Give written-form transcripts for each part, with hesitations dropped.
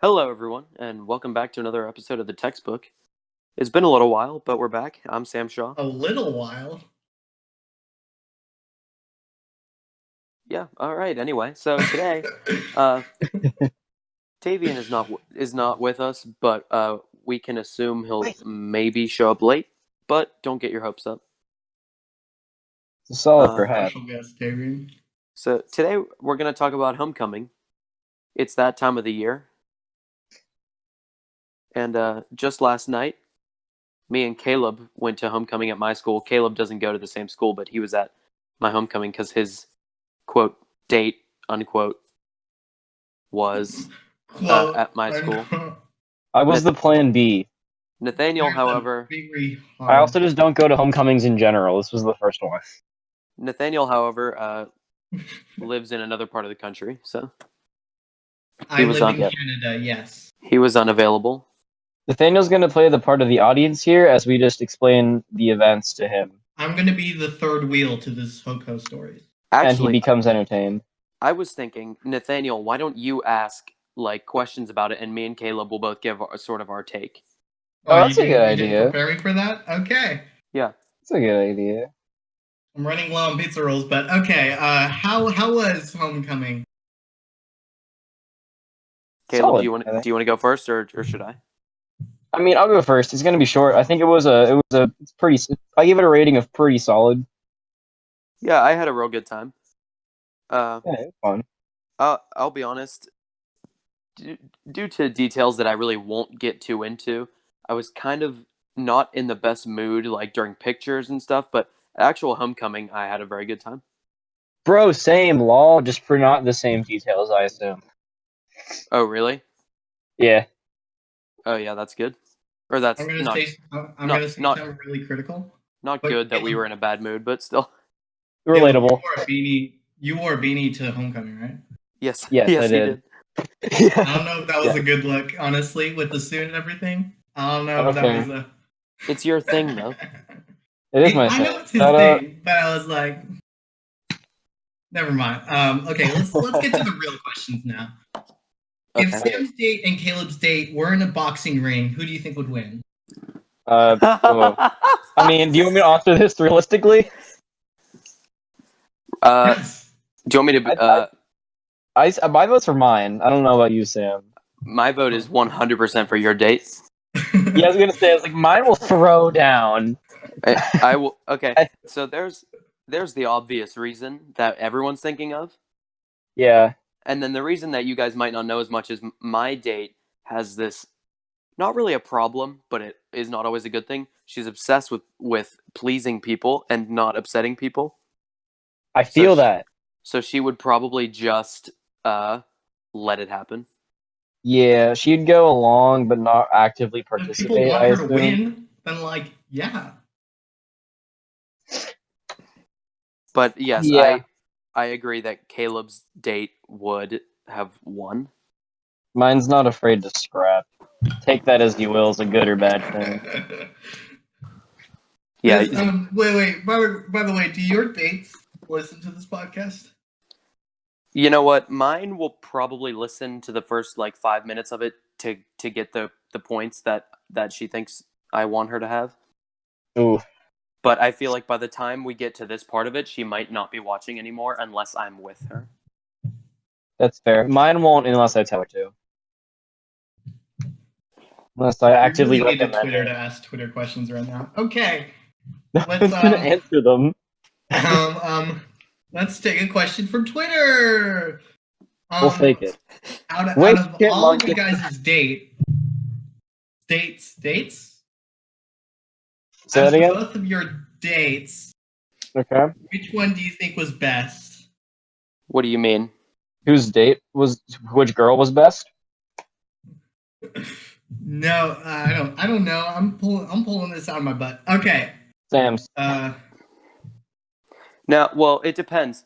Hello, everyone, and welcome back to another episode of the Textbook. It's been a little while, but we're back. I'm Sam Shaw. A little while. Yeah, all right. Anyway, so today, Tavian is not with us, but we can assume he'll maybe show up late. But don't get your hopes up. It's a solid Uh, perhaps. Special guest, David. So today we're going to talk about homecoming. It's that time of the year, and just last night, me and Caleb went to homecoming at my school. Caleb doesn't go to the same school, but he was at my homecoming because his quote date unquote was Quote, at my school. I was the plan B. Nathanael, however, I also just don't go to homecomings in general. This was the first one. lives in another part of the country, so I was live on- in Canada, yes. he was unavailable. Nathaniel's going to play the part of the audience here as we just explain the events to him. I'm going to be the third wheel to this HoCo story. And he Actually, becomes entertained. I was thinking, Nathaniel, why don't you ask questions about it, and me and Caleb will both give sort of our take. Oh, that's a good You idea. didn't prepare me for that? Okay. Yeah. That's a good idea. I'm running low on pizza rolls, but okay. How was homecoming? Caleb, Solid, do you want I think. to go first, or should I? I mean, I'll go first. It's going to be short. I think it's pretty. I give it a rating of pretty solid. Yeah, I had a real good time. Yeah, it's fun. I'll be honest. Due to details that I really won't get too into, I was kind of not in the best mood, like during pictures and stuff. But actual homecoming, I had a very good time. Bro, same law, just for not the same details, I assume. Oh, really? Yeah. Oh, yeah, that's good. Or that's I'm going to not say something really critical. not But good that we were in a bad mood, but still. Relatable. You wore a beanie to homecoming, right? Yes. Yes, yes, I he did. I don't know if that was a good look, honestly, with the suit and everything. I don't know if that Okay. was a... It's your thing, though. It is my I know thing. it's his thing, but I was like... Never mind. Okay, let's get to the real questions now. If Okay. Sam's date and Caleb's date were in a boxing ring, who do you think would win? I mean, do you want me to answer this realistically? Yes. Do you want me to? My vote's for mine. I don't know about you, Sam. My vote is 100% for your date. Yeah, I was gonna say, mine will throw down. I will. Okay, so there's the obvious reason that everyone's thinking of, Yeah. and then the reason that you guys might not know as much is my date has this, not really a problem, but it is not always a good thing. She's obsessed with pleasing people and not upsetting people. I feel that. So she would probably just let it happen. Yeah, she'd go along, but not actively If participate. people want I her to assume. win, then yeah. But yes, Yeah. I agree that Caleb's date would have won. Mine's not afraid to scrap. Take that as you will, as a good or bad thing. Yeah. Wait. By the way, do your dates listen to this podcast? You know what? Mine will probably listen to the first 5 minutes of it to get the points that she thinks I want her to have. Ooh, But I feel like by the time we get to this part of it, she might not be watching anymore unless I'm with her. that's fair. Mine won't unless I tell her to. Unless I actively really need a recommend Twitter it. to ask Twitter questions right now. Okay. No one's gonna answer them. Let's take a question from Twitter. We'll fake it. Out of Wait, all of you guys' dates. Say that again? Both of your dates, Okay. which one do you think was best? What do you mean? Whose date was? Which girl was best? No, I don't know. I'm pulling this out of my butt. Okay. Sam's. Now, well, it depends.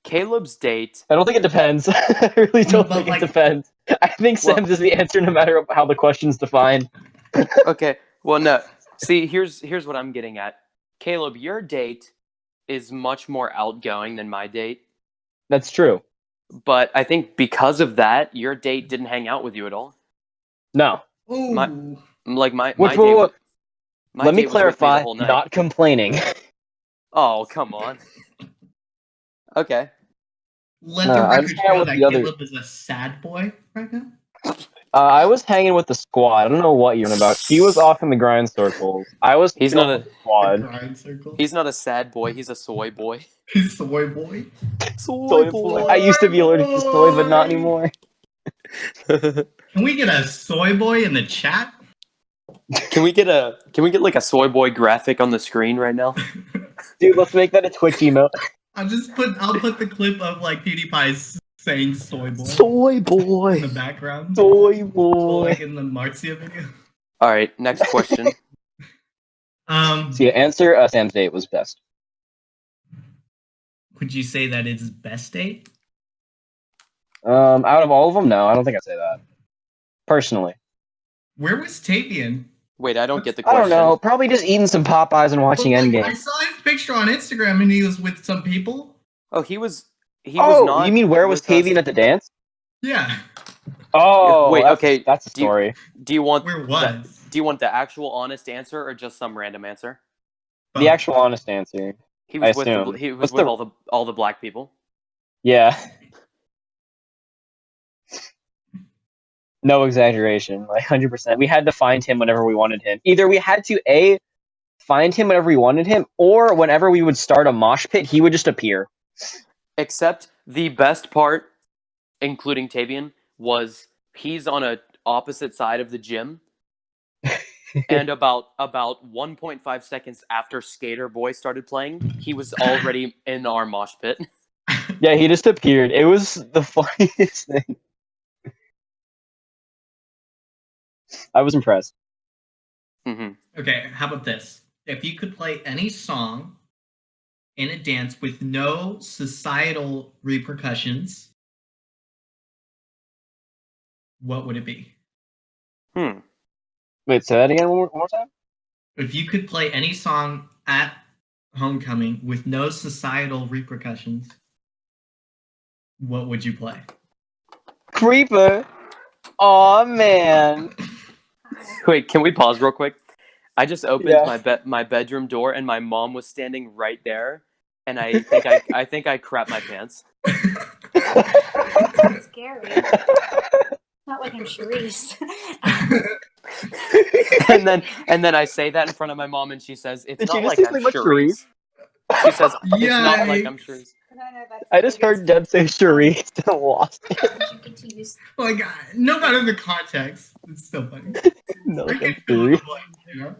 Caleb's date. I don't think it depends. I really don't think it depends. I think Sam's is the answer no matter how the question's defined. Okay. Well, no. See, here's what I'm getting at. Caleb, your date is much more outgoing than my date. That's true. but I think because of that, your date didn't hang out with you at all. No. My Ooh. like my Which date will, my let me date was with me the clarify, whole night. not complaining. Oh, come on. Okay. Let the I just record hang out show with that the other. Caleb is a sad boy right now. I was hanging with the squad. I don't know what you're about. She was off in the grind circles. I was He's chilling not with a the The squad. grind circle. he's not a sad boy, he's a soy boy. He's soy boy. Soy Soy boy. I used to be allergic to soy, but not anymore. Can we get a soy boy in the chat? Can we get like a soy boy graphic on the screen right now? Dude, let's make that a Twitch emote. I'll put the clip of like PewDiePie saying soy boy Soy in boy. the background. Soy Or boy. like in the Marzia video. All right, next question. So yeah, answer Sam's date was best. Would you say that it's best date? Out of all of them, no, I don't think I'd say that. Personally. Where was Tavian? Wait, I don't get the I question. don't know. Probably just eating some Popeyes and watching Well, like, Endgame. I saw his picture on Instagram and he was with some people. Oh, he was Oh, not. you mean where was with us. Tavian at the dance? Yeah. Oh, Wait, that's, okay. that's a story. Do you want Where was? Do you want the actual honest answer or just some random answer? The actual honest answer. He I was with assume. he was What's with the- all the black people. Yeah. No exaggeration, like 100%. We had to find him whenever we wanted him. Either we had to find him whenever we wanted him, or whenever we would start a mosh pit, he would just appear. Except the best part, including Tavian, was he's on a opposite side of the gym, and about 1.5 seconds after Skater Boy started playing, he was already in our mosh pit. Yeah, he just appeared. It was the funniest thing. I was impressed. Mm-hmm. Okay, how about this? If you could play any song in a dance with no societal repercussions, what would it be? Wait, say that again one more time? If you could play any song at homecoming with no societal repercussions, what would you play? Creeper. Aw, man. Wait, can we pause real quick? I just opened Yeah. my bedroom door and my mom was standing right there, and I think I crapped my pants. That's scary. Not like I'm Charisse. and then I say that in front of my mom, and she says, "It's Did not you just like say I'm much Charisse." She says, "It's not like I'm Yikes. Charisse." I just heard Deb say Charisse and lost it. Like, no matter the context, it's still funny. No, We like can I'm fill in the Charisse. blanks, you know?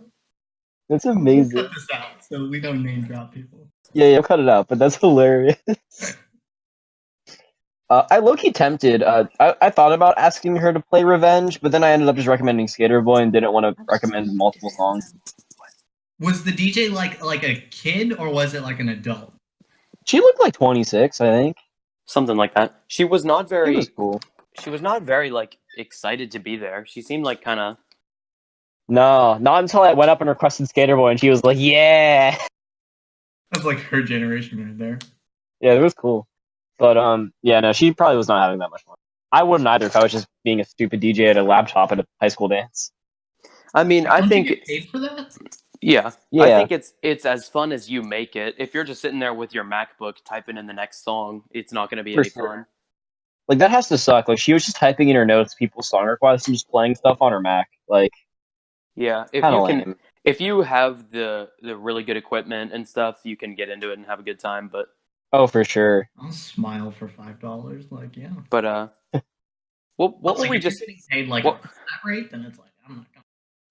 That's We'll amazing. cut this out so we don't name drop people. Yeah, cut it out, but that's hilarious. I low-key tempted. I thought about asking her to play Revenge, but then I ended up just recommending Skater Boy and didn't want to recommend multiple songs. Was the DJ like a kid or was it like an adult? She looked like 26, I think. Something like that. She was not It very. was cool. She was not very like excited to be there. She seemed like kind of. No, not until I went up and requested Skater Boy, and she was like, "Yeah." That's like her generation right there. Yeah, it was cool. But yeah, no, she probably was not having that much fun. I wouldn't either if I was just being a stupid DJ at a laptop at a high school dance. I mean, I Don't think. you get paid for that? Yeah, Yeah. I think it's as fun as you make it. If you're just sitting there with your MacBook typing in the next song, it's not going to be For any sure. fun. Like, that has to suck. Like, she was just typing in her notes, people's song requests, and just playing stuff on her Mac. Like, Yeah, if kind you of can, lame. if you have the really good equipment and stuff, you can get into it and have a good time. But Oh, for sure. I'll smile for $5. Like, yeah. But what But, were like, we if you're just getting paid like what- a flat rate, then it's like I'm not gonna.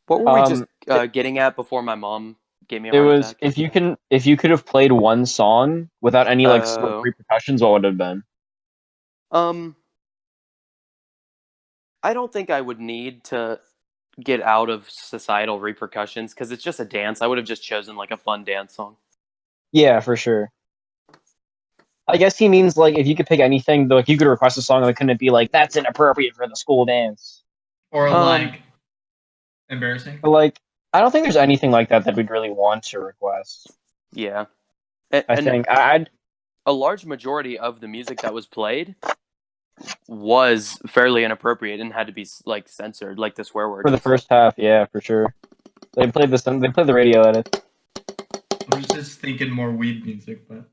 what were we Um, just getting at before my mom gave me a It heart was attack? if you could have played one song without any like Oh. repercussions, what would it have been? I don't think I would need to get out of societal repercussions because it's just a dance. I would have just chosen like a fun dance song. Yeah, for sure. I guess he means like if you could pick anything, like you could request a song, like couldn't it be like that's inappropriate for the school dance? Or Um, like embarrassing. But like I don't think there's anything like that we'd really want to request. Yeah, I and think I'd a large majority of the music that was played was fairly inappropriate and had to be like censored, like the swear words For the and stuff. first half, yeah, for sure. They played the radio edit. I was just thinking more weed music, but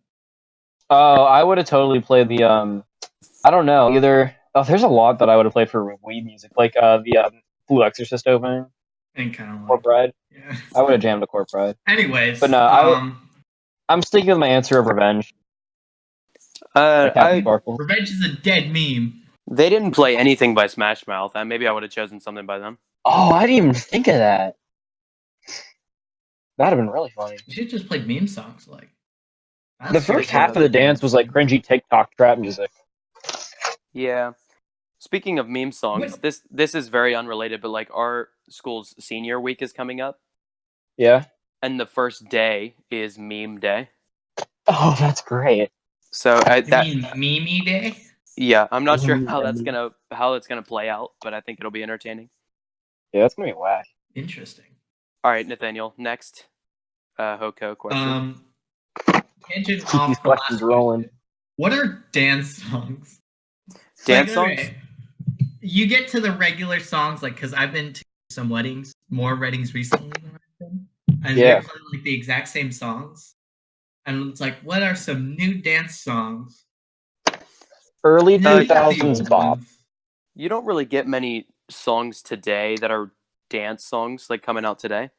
Oh, I would have totally played the I don't know, either there's a lot that I would have played for Wii music, like the Blue Exorcist opening, and kind of Corp like Ride. yeah. I would have jammed a Corp Ride. Anyways, But no, I'm sticking with my answer of Revenge. By Captain I Sparkle. Revenge is a dead meme. They didn't play anything by Smash Mouth. Maybe I would have chosen something by them. Oh, I didn't even think of that. That'd have been really funny. You should just play meme songs like. The first half of the dance was like cringy TikTok trap music. Yeah. Speaking of meme songs, this is very unrelated, but like our school's senior week is coming up, Yeah. and the first day is meme day. Oh, that's great. So You mean meme day? yeah, I'm not sure how that's gonna play out, but I think it'll be entertaining. Yeah, that's gonna be whack. Interesting. All right, Nathaniel, next HoCo question. Tangent Keep off these the last questions rolling. question. What are dance songs? Dance songs? Okay, you get to the regular songs, like, because I've been to some weddings, more weddings recently than I've been, and Yeah. they're playing like the exact same songs. And it's like, what are some new dance songs? Early No, you got the 2000s old bop. ones. You don't really get many songs today that are dance songs like coming out today.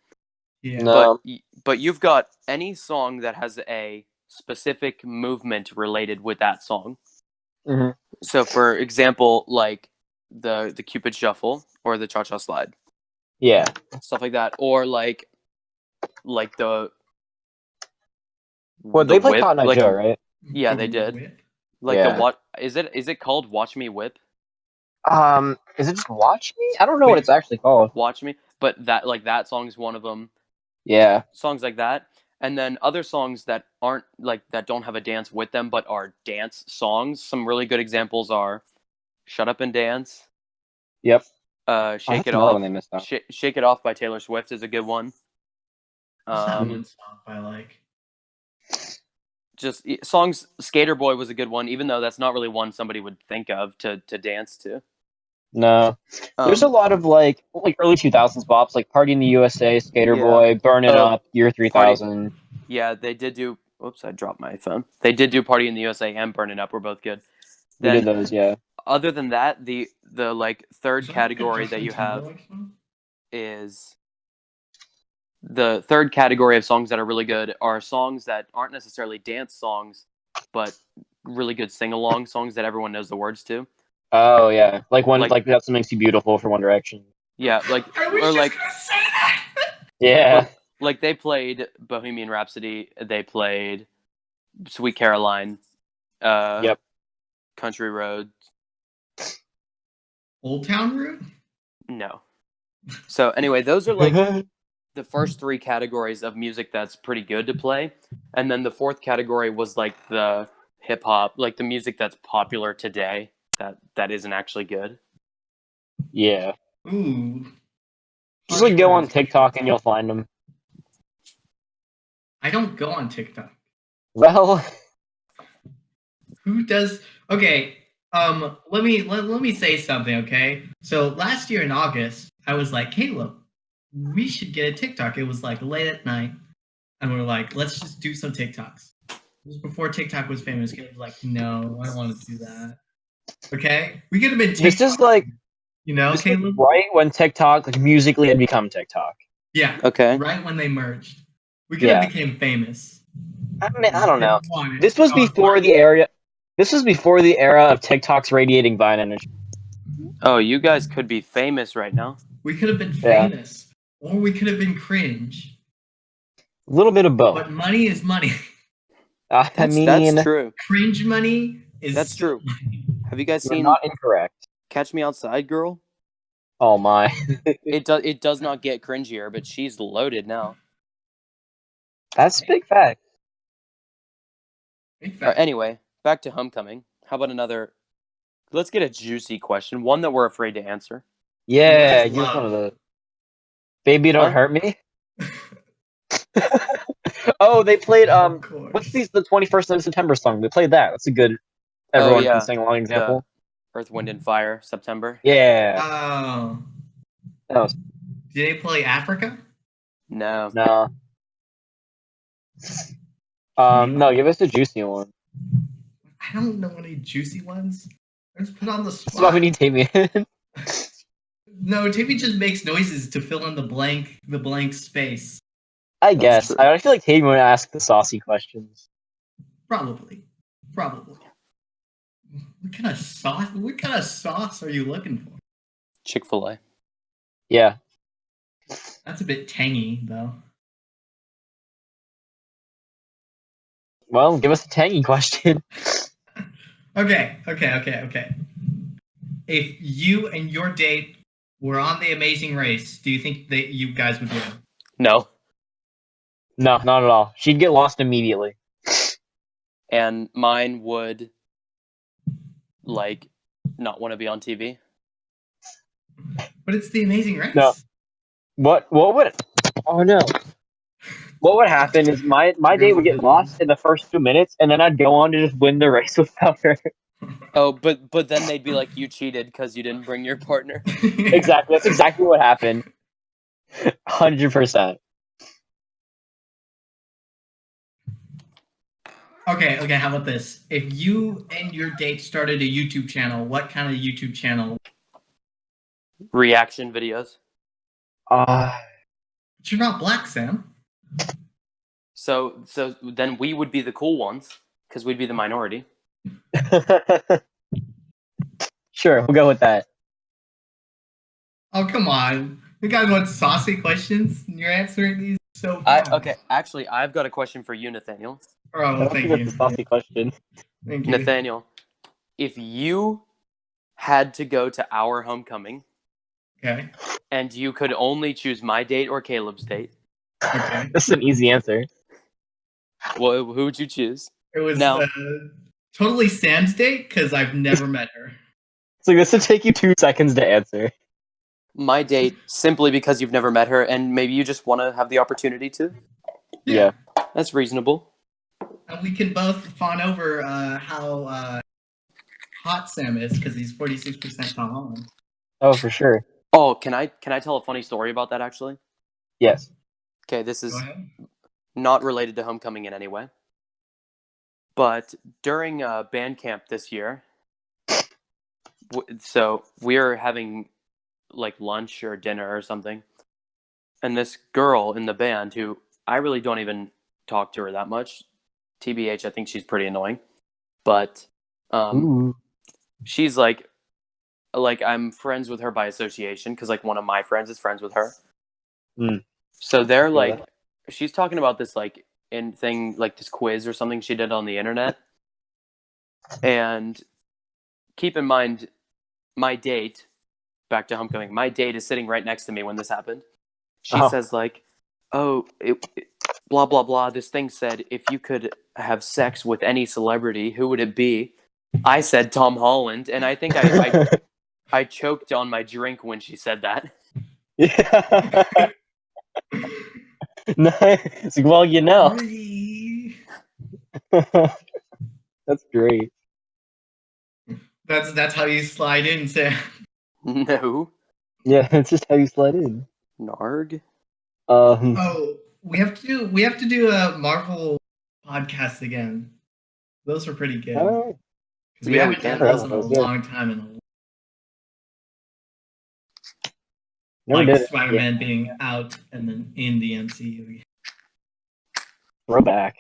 Yeah. No. But you've got any song that has a specific movement related with that song. Mhm. So, for example, like the Cupid Shuffle or the Cha Cha Slide, Yeah. stuff like that, or like the Well, they played whip, Cotton Eye like, Joe, right? Yeah, they did. Whip? Like Yeah. the what is it called? Watch Me Whip. Is it just Watch Me? I don't know Wait. what it's actually called. Watch Me, but that song's one of them. Yeah. Songs like that, and then other songs that aren't like that don't have a dance with them, but are dance songs. Some really good examples are "Shut Up and Dance." Yep. Shake that's It another Off. one they missed out. Shake It Off by Taylor Swift is a good one. What's that one song I like? Just songs. Skater Boy was a good one, even though that's not really one somebody would think of to dance to. No. There's a lot of like early 2000s bops, like Party in the USA, Skater Yeah. Boy, Burn It Oh, Up, Year 3000. Yeah, they did do. Oops, I dropped my phone. They did do Party in the USA and Burn It Up were both good. We did those, yeah. Other than that, the like third Is that category like a that you Justin have Timberlake song? is the third category of songs that are really good are songs that aren't necessarily dance songs, but really good sing-along songs that everyone knows the words to. Oh yeah, like Like- That's What Makes You Beautiful for One Direction. Yeah, like I was or just like gonna say that. Yeah. like they played Bohemian Rhapsody, they played Sweet Caroline, Yep. Country Road. Old Town Road? No. So anyway, those are like the first three categories of music that's pretty good to play, and then the fourth category was like the hip hop, like the music that's popular today that isn't actually good. Yeah. Ooh. Just like go on TikTok and you'll find them. I don't go on TikTok. Well, Who does? Okay. Let me say something. Okay. So last year in August, I was like, Caleb, we should get a TikTok. It was like late at night, and we're like, let's just do some TikToks. It was before TikTok was famous. Caleb was like, no, I don't want to do that. Okay, we could have been. this is like Caleb. right when TikTok like musically had become TikTok. Yeah. Okay. Right when they merged, we could have became famous. I mean, I don't know. Wanted. This was before the era. This was before the era of TikTok's radiating Vine energy. Oh, you guys could be famous right now. We could have been Yeah. famous, or we could have been cringe. A little bit of both. But money is money. That's true. Cringe money is That's true. money. Have you guys You're seen not incorrect. Catch Me Outside, Girl? Oh my. It does not get cringier, but she's loaded now. That's a big fact. Big fact. Anyway, back to Homecoming. How about another? Let's get a juicy question, one that we're afraid to answer. Yeah, What is you're love? one of the. Baby, don't Huh? hurt me. Oh, they played Of course. what's the 21st of September song? They played that. That's a good everyone yeah. can sing along example. Earth, Wind, and Fire, September. Yeah. Oh. That was Did they play Africa? No. no. No, give us the juicy one. I don't know any juicy ones. Let's put on the That's why we spot. need Damien. No, Timmy just makes noises to fill in the blank space. I That's guess. true. I feel like Damien would ask the saucy questions. Probably. What kind of sauce? What kind of sauce are you looking for? Chick-fil-A. Yeah. That's a bit tangy, though. Well, give us a tangy question. Okay. If you and your date were on The Amazing Race, do you think that you guys would win? No. No, not at all. She'd get lost immediately. And mine would, like, not want to be on TV. But it's The Amazing Race. No. What would? Oh no. What would happen is my date would get lost in the first 2 minutes, and then I'd go on to just win the race without her. Oh, but then they'd be like, you cheated because you didn't bring your partner. Exactly. That's exactly what happened. 100%. Okay, how about this? If you and your date started a YouTube channel, what kind of YouTube channel? Reaction videos. But you're not black, Sam. So then we would be the cool ones because we'd be the minority. Sure, we'll go with that. Oh, come on. You guys want saucy questions? And you're answering these so fast. Okay, actually, I've got a question for you, Nathaniel. I Oh, don't thank think you. that's a saucy question. Thank you. Nathaniel, if you had to go to our homecoming Okay. and you could only choose my date or Caleb's date, Okay. This is an easy answer. well, who would you choose? It was Now- totally Sam's date because I've never met her. So this will take you 2 seconds to answer. My date, simply because you've never met her and maybe you just want to have the opportunity to. Yeah. That's reasonable. And we can both fawn over how hot Sam is because he's 46% Tom Holland. Oh, for sure. Oh, can I tell a funny story about that actually? Yes. Okay, this Go is ahead. not related to homecoming in any way. But during band camp this year, so we're having like lunch or dinner or something, and this girl in the band who I really don't even talk to her that much. TBH, I think she's pretty annoying, but Ooh. she's like I'm friends with her by association because like one of my friends is friends with her. Mm. So they're Yeah. like, she's talking about this like thing like this quiz or something she did on the internet, and keep in mind my date. Back to homecoming. My date is sitting right next to me when this happened. She Oh. says like, "Oh, blah blah blah. This thing said if you could have sex with any celebrity, who would it be?" I said Tom Holland, and I think I choked on my drink when she said that. Yeah. Nice. Well, you know. Really? That's great. That's how you slide in, Sam. No, Yeah, it's just how you slide in. Narg. Oh, we have to do a Marvel podcast again. Those were pretty good. Alright. Because we Yeah, we haven't done can. those in a That was good. long time. Never Like did it. Spider-Man being out and then in the MCU. We're back.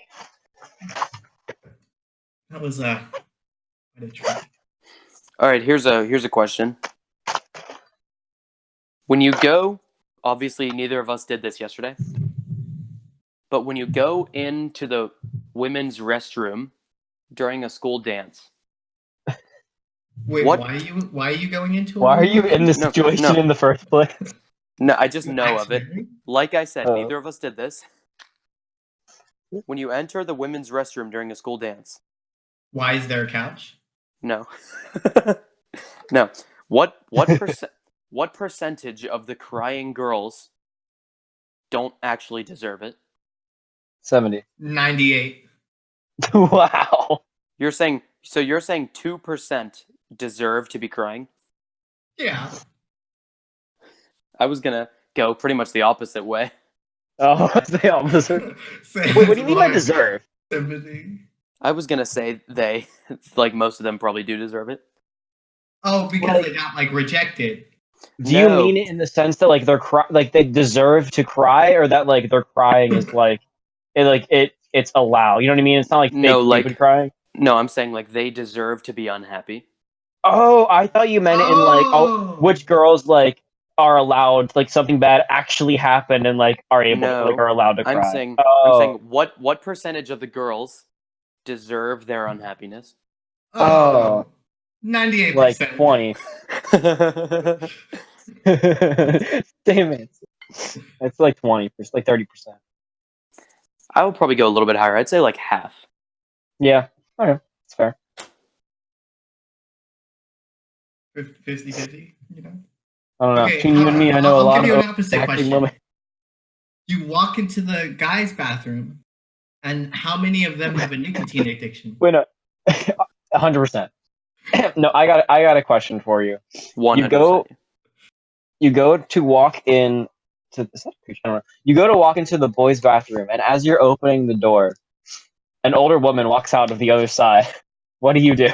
That was quite a trip. All right, here's a question. When you go, obviously neither of us did this yesterday, but when you go into the women's restroom during a school dance, Wait, What? why are you going into? Why are you in this No, situation no. in the first place? no, I just know of it. Accidentally? Like I said, Oh. neither of us did this. When you enter the women's restroom during a school dance, Why is there a couch? no, no. What percentage of the crying girls don't actually deserve it? 70. 98. Wow. You're saying 2% deserve to be crying? Yeah. I was gonna go pretty much the opposite way. Oh, it's the opposite. Say Wait, what do it's you mean by more deserve? sympathy. I was gonna say they, like most of them probably do deserve it. Oh, because Like- they got like rejected. Do you No. mean it in the sense that like like they deserve to cry, or that like their crying is like it's allowed? You know what I mean? It's not like No, fake like- stupid crying. No, I'm saying like they deserve to be unhappy. Oh, I thought you meant it in like which girls like are allowed like something bad actually happened and like are able No, like are allowed to I'm cry. saying I'm Oh. saying what percentage of the girls deserve their unhappiness? Oh. 98%. Like 20. Damn it. It's like 20%, like 30%. I would probably go a little bit higher. I'd say like half. Yeah. Okay. That's fair. 50-50, you know? I don't know. Okay, Between you and me, I know a I'll lot give you of an opposite acting question. women. You walk into the guy's bathroom, and how many of them have a nicotine addiction? Wait, no. 100%. No, I got a question for you. 100%. You go to walk in to is that a creature? I don't know. You go to walk into the boys' bathroom, and as you're opening the door, an older woman walks out of the other side. What do you do?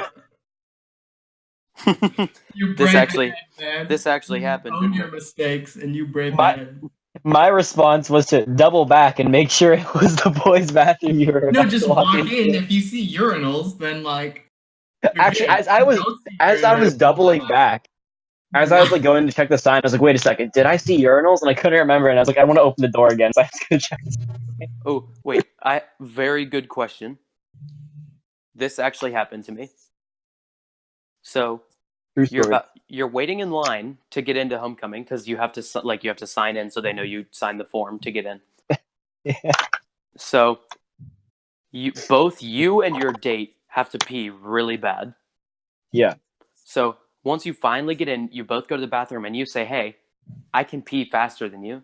You This brave actually- man, man. This actually You happened. own Didn't your it? mistakes, and you brave My- man. My response was to double back and make sure it was the boys' bathroom you were No, about just to walk walk into. in. If you see urinals, then like. you're Actually, good. as I If you was don't see as I was urinals, doubling back, as I was like going to check the sign, I was like, wait a second, did I see urinals? And I couldn't remember, and I was like, I want to open the door again, so I was gonna check. Oh, wait. Very good question. This actually happened to me. So True story. you're waiting in line to get into homecoming because you have to sign in so they know you signed the form to get in. Yeah. So both you and your date have to pee really bad. Yeah. So once you finally get in, you both go to the bathroom and you say, "Hey, I can pee faster than you."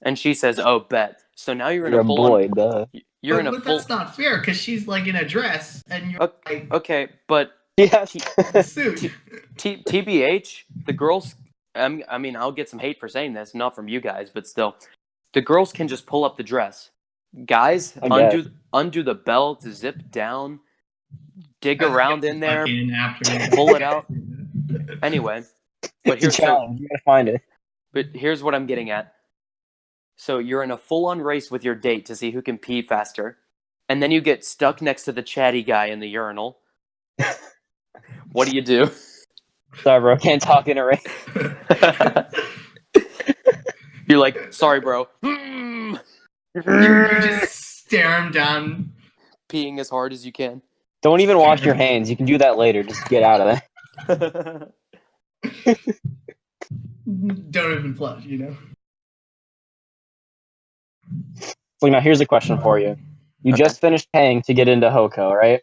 And she says, "Oh, bet." So now you're in You're a a full boy, duh. But that's not fair because she's like in a dress and you're like Okay, but Yes. in a suit. TBH, the girls. I mean, I'll get some hate for saying this, not from you guys, but still, the girls can just pull up the dress. Guys, I guess. undo the belt, zip down, dig around in there, Fucking after pull it out. Anyway, but It's a challenge. You gotta find it. but here's what I'm getting at. So you're in a full-on race with your date to see who can pee faster, and then you get stuck next to the chatty guy in the urinal. What do you do? Sorry, bro. Can't talk in a race. You're like, sorry, bro. Hmm. You just stare him down. Peeing as hard as you can. Don't even wash your hands. You can do that later. Just get out of there. Don't even flush, you know. So now here's a question for you. You Okay. just finished paying to get into HoCo, right?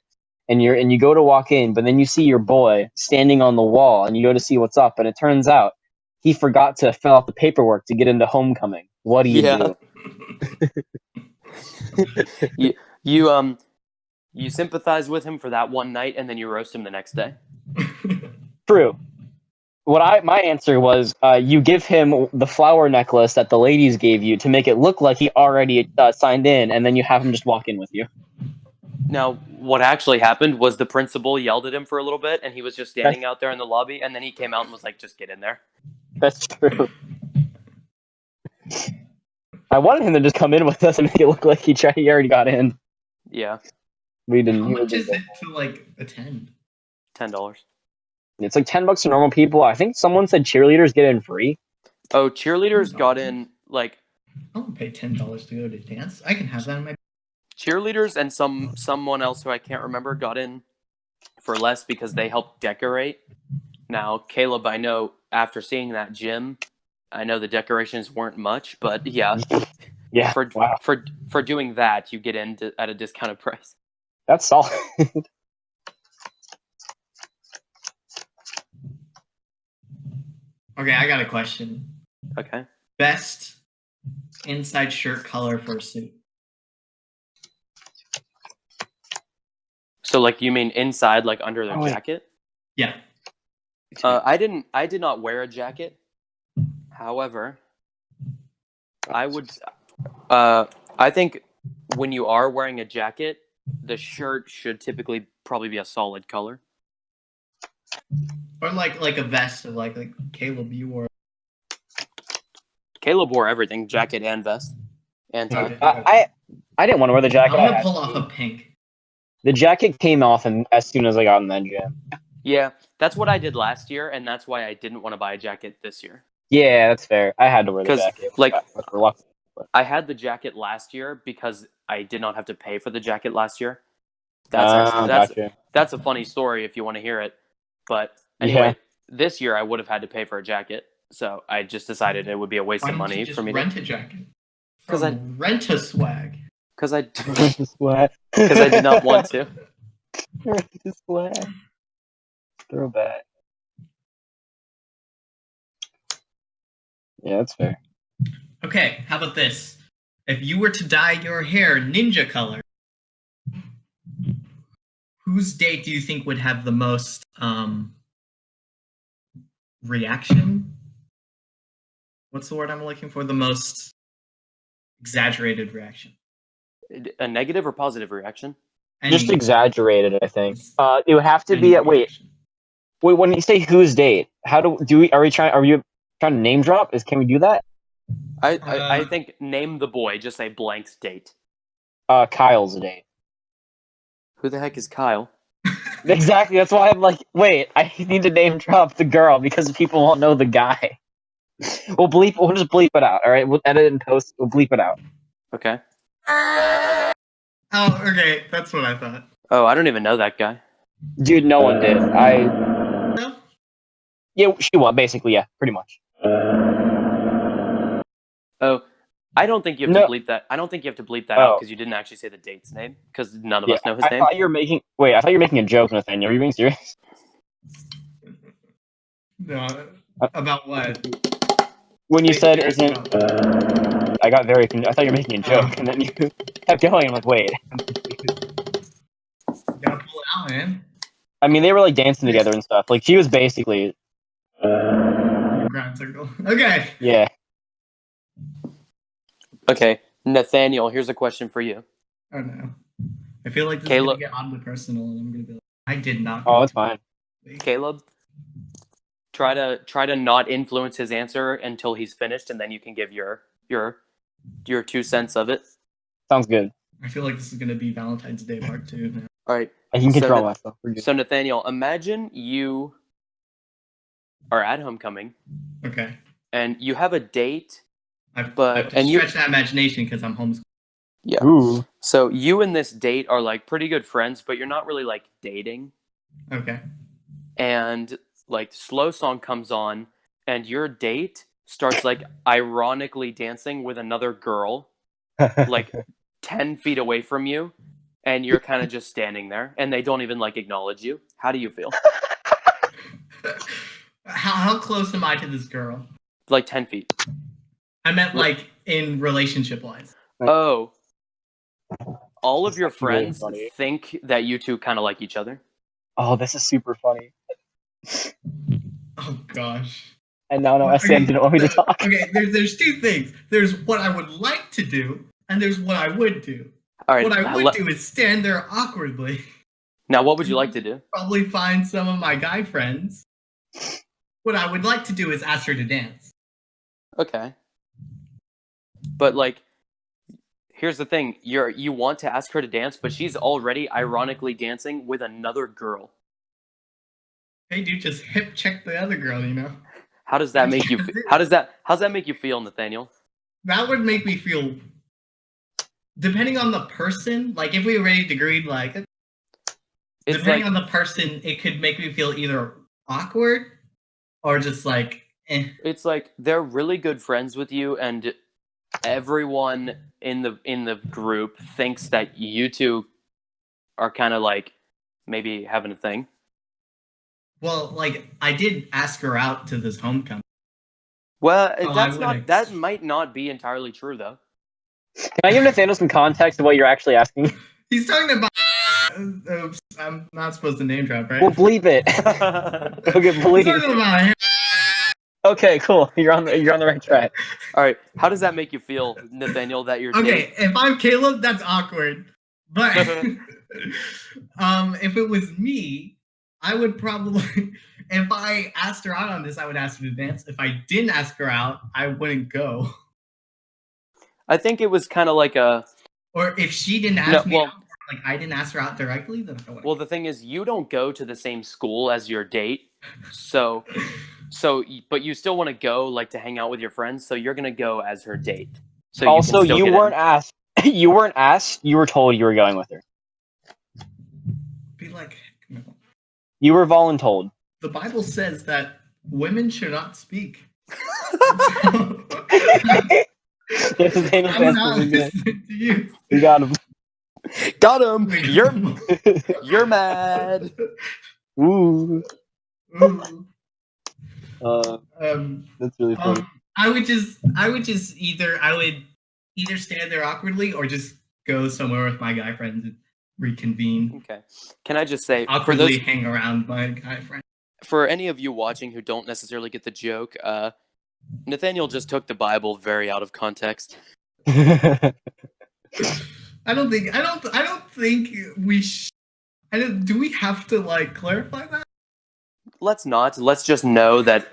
And you go to walk in, but then you see your boy standing on the wall, and you go to see what's up, and it turns out he forgot to fill out the paperwork to get into homecoming. What do you Yeah. do? You sympathize with him for that one night, and then you roast him the next day. True. My answer was you give him the flower necklace that the ladies gave you to make it look like he already signed in, and then you have him just walk in with you. Now, what actually happened was the principal yelled at him for a little bit, and he was just standing out there in the lobby, and then he came out and was like, "Just get in there." That's true. I wanted him to just come in with us and make it look like he already got in. Yeah, We didn't. How he much was is it to like attend? $10. It's like $10 for normal people. I think someone said cheerleaders get in free. Oh, cheerleaders got in like I won't pay $10 to go to dance. I can have that in my. cheerleaders, and someone else who I can't remember got in for less because they helped decorate. Now, Caleb, I know after seeing that gym, I know the decorations weren't much, but yeah, Yeah. Wow. for doing that, you get in at a discounted price. That's solid. Okay, I got a question. Okay. Best inside shirt color for a suit. So, like, you mean inside, like under their Oh, wait. jacket? Yeah. I did not wear a jacket. However, I would. I think when you are wearing a jacket, the shirt should typically probably be a solid color. Or like a vest of like Caleb, you wore. Caleb wore everything, jacket and vest and tie. Okay. I didn't want to wear the jacket. I'm I gonna had pull to. off a pink. The jacket came off as soon as I got in the gym. Yeah, that's what I did last year, and that's why I didn't want to buy a jacket this year. Yeah, that's fair. I had to wear the 'Cause, jacket. like, I was reluctant. I had the jacket last year because I did not have to pay for the jacket last year. That's a funny story if you want to hear it. But anyway, this year I would have had to pay for a jacket, so I just decided it would be a waste Why of don't money you just for me rent a jacket? 'Cause Rent a swag. because I Sweat. because I did not want to. Sweat. Throwback. Yeah, that's fair. Okay, how about this? If you were to dye your hair ninja color, whose date do you think would have the most reaction? What's the word I'm looking for? The most exaggerated reaction. A negative or positive reaction? Just Any- exaggerated, I think. It would have to any be at reaction. wait. When you say whose date, are you trying to name drop? Can we do that? I think name the boy. Just say blank date. Kyle's date. Who the heck is Kyle? Exactly. That's why I'm like, wait. I need to name drop the girl because people won't know the guy. We'll just bleep it out. All right. We'll edit and post. We'll bleep it out. Okay. Oh, okay, that's what I thought. Oh, I don't even know that guy. Dude, no one did. No? Yeah, she won basically. Yeah, pretty much. Oh, I don't think you have to bleep that. I don't think you have to bleep that out because you didn't actually say the date's name because none of us know his name. I thought you were making a joke, Nathanael. Are you being serious? No. About what? When you Wait, said serious isn't, about- I got very confused. I thought you were making a joke, and then you kept going. I'm like, wait. You gotta pull it out, man. I mean, they were like dancing together and stuff. Like she was basically, Ground circle. Okay. yeah. Okay, Nathaniel, here's a question for you. Oh no. I feel like this Caleb- is gonna get oddly personal, and I'm gonna be like, I did not. Oh, it's fine. Caleb, try to not influence his answer until he's finished, and then you can give your 2 cents of it. Sounds good. I feel like this is gonna be Valentine's Day part 2 now. All right. I can So control that- myself. We're good. So Nathaniel, imagine you are at homecoming Okay. and you have a date. I've But- to and you- stretch that imagination because I'm homeschooled. Yeah. Ooh. So you and this date are like pretty good friends, but you're not really like dating. Okay. And like slow song comes on, and your date starts like ironically dancing with another girl, like 10 feet away from you, and you're kind of just standing there, and they don't even like acknowledge you. How do you feel? How close am I to this girl? Like 10 feet. I meant like in relationship wise. Oh. All of your That's really friends funny. think that you two kind of like each other. Oh, this is super funny. Oh gosh. And now SM didn't want me to talk. Okay, there's 2 things. There's what I would like to do, and there's what I would do. All right. What I would do is stand there awkwardly, Now, what would you like to do? probably find some of my guy friends. What I would like to do is ask her to dance. Okay. But like, here's the thing: you want to ask her to dance, but she's already ironically dancing with another girl. Hey, dude, just hip check the other girl, you know? How does that make you? How's that make you feel, Nathaniel? That would make me feel, depending on the person, like if we already agreed, like, It's depending like on the person, it could make me feel either awkward or just like, eh. it's like they're really good friends with you, and everyone in the group thinks that you two are kind of like maybe having a thing. Well, like, I did ask her out to this homecoming. Well, Oh, that's I not wouldn't. that might not be entirely true though. Can I give Nathaniel some context of what you're actually asking? He's talking about Oops, I'm not supposed to name drop, right? Well, bleep it. Okay, bleep. Talking about him. Okay, cool. You're on the right track. All right. How does that make you feel, Nathaniel? That your Okay, if I'm Caleb, that's awkward. But date? if it was me, I would probably, if I asked her out on this, I would ask her to dance. If I didn't ask her out, I wouldn't go. I think it was kind of like a. Or if she didn't ask me out, like I didn't ask her out directly, then I wouldn't. Well, the thing is, you don't go to the same school as your date, so but you still want to go like to hang out with your friends, so you're gonna go as her date. So Also, you weren't asked. You weren't asked. You were told you were going with her. Be like, no. You were voluntold. The Bible says that women should not speak. This is Daniel's I'm answer. not listening to you. We got him. Got him. You're mad. Ooh. Ooh. That's really funny. I would either stand there awkwardly or just go somewhere with my guy friends and reconvene. Okay. Can I just say, Awkwardly hang around my guy friends. for any of you watching who don't necessarily get the joke, Nathaniel just took the Bible very out of context. I don't think we. Do we have to like clarify that? Let's not. Let's just know that.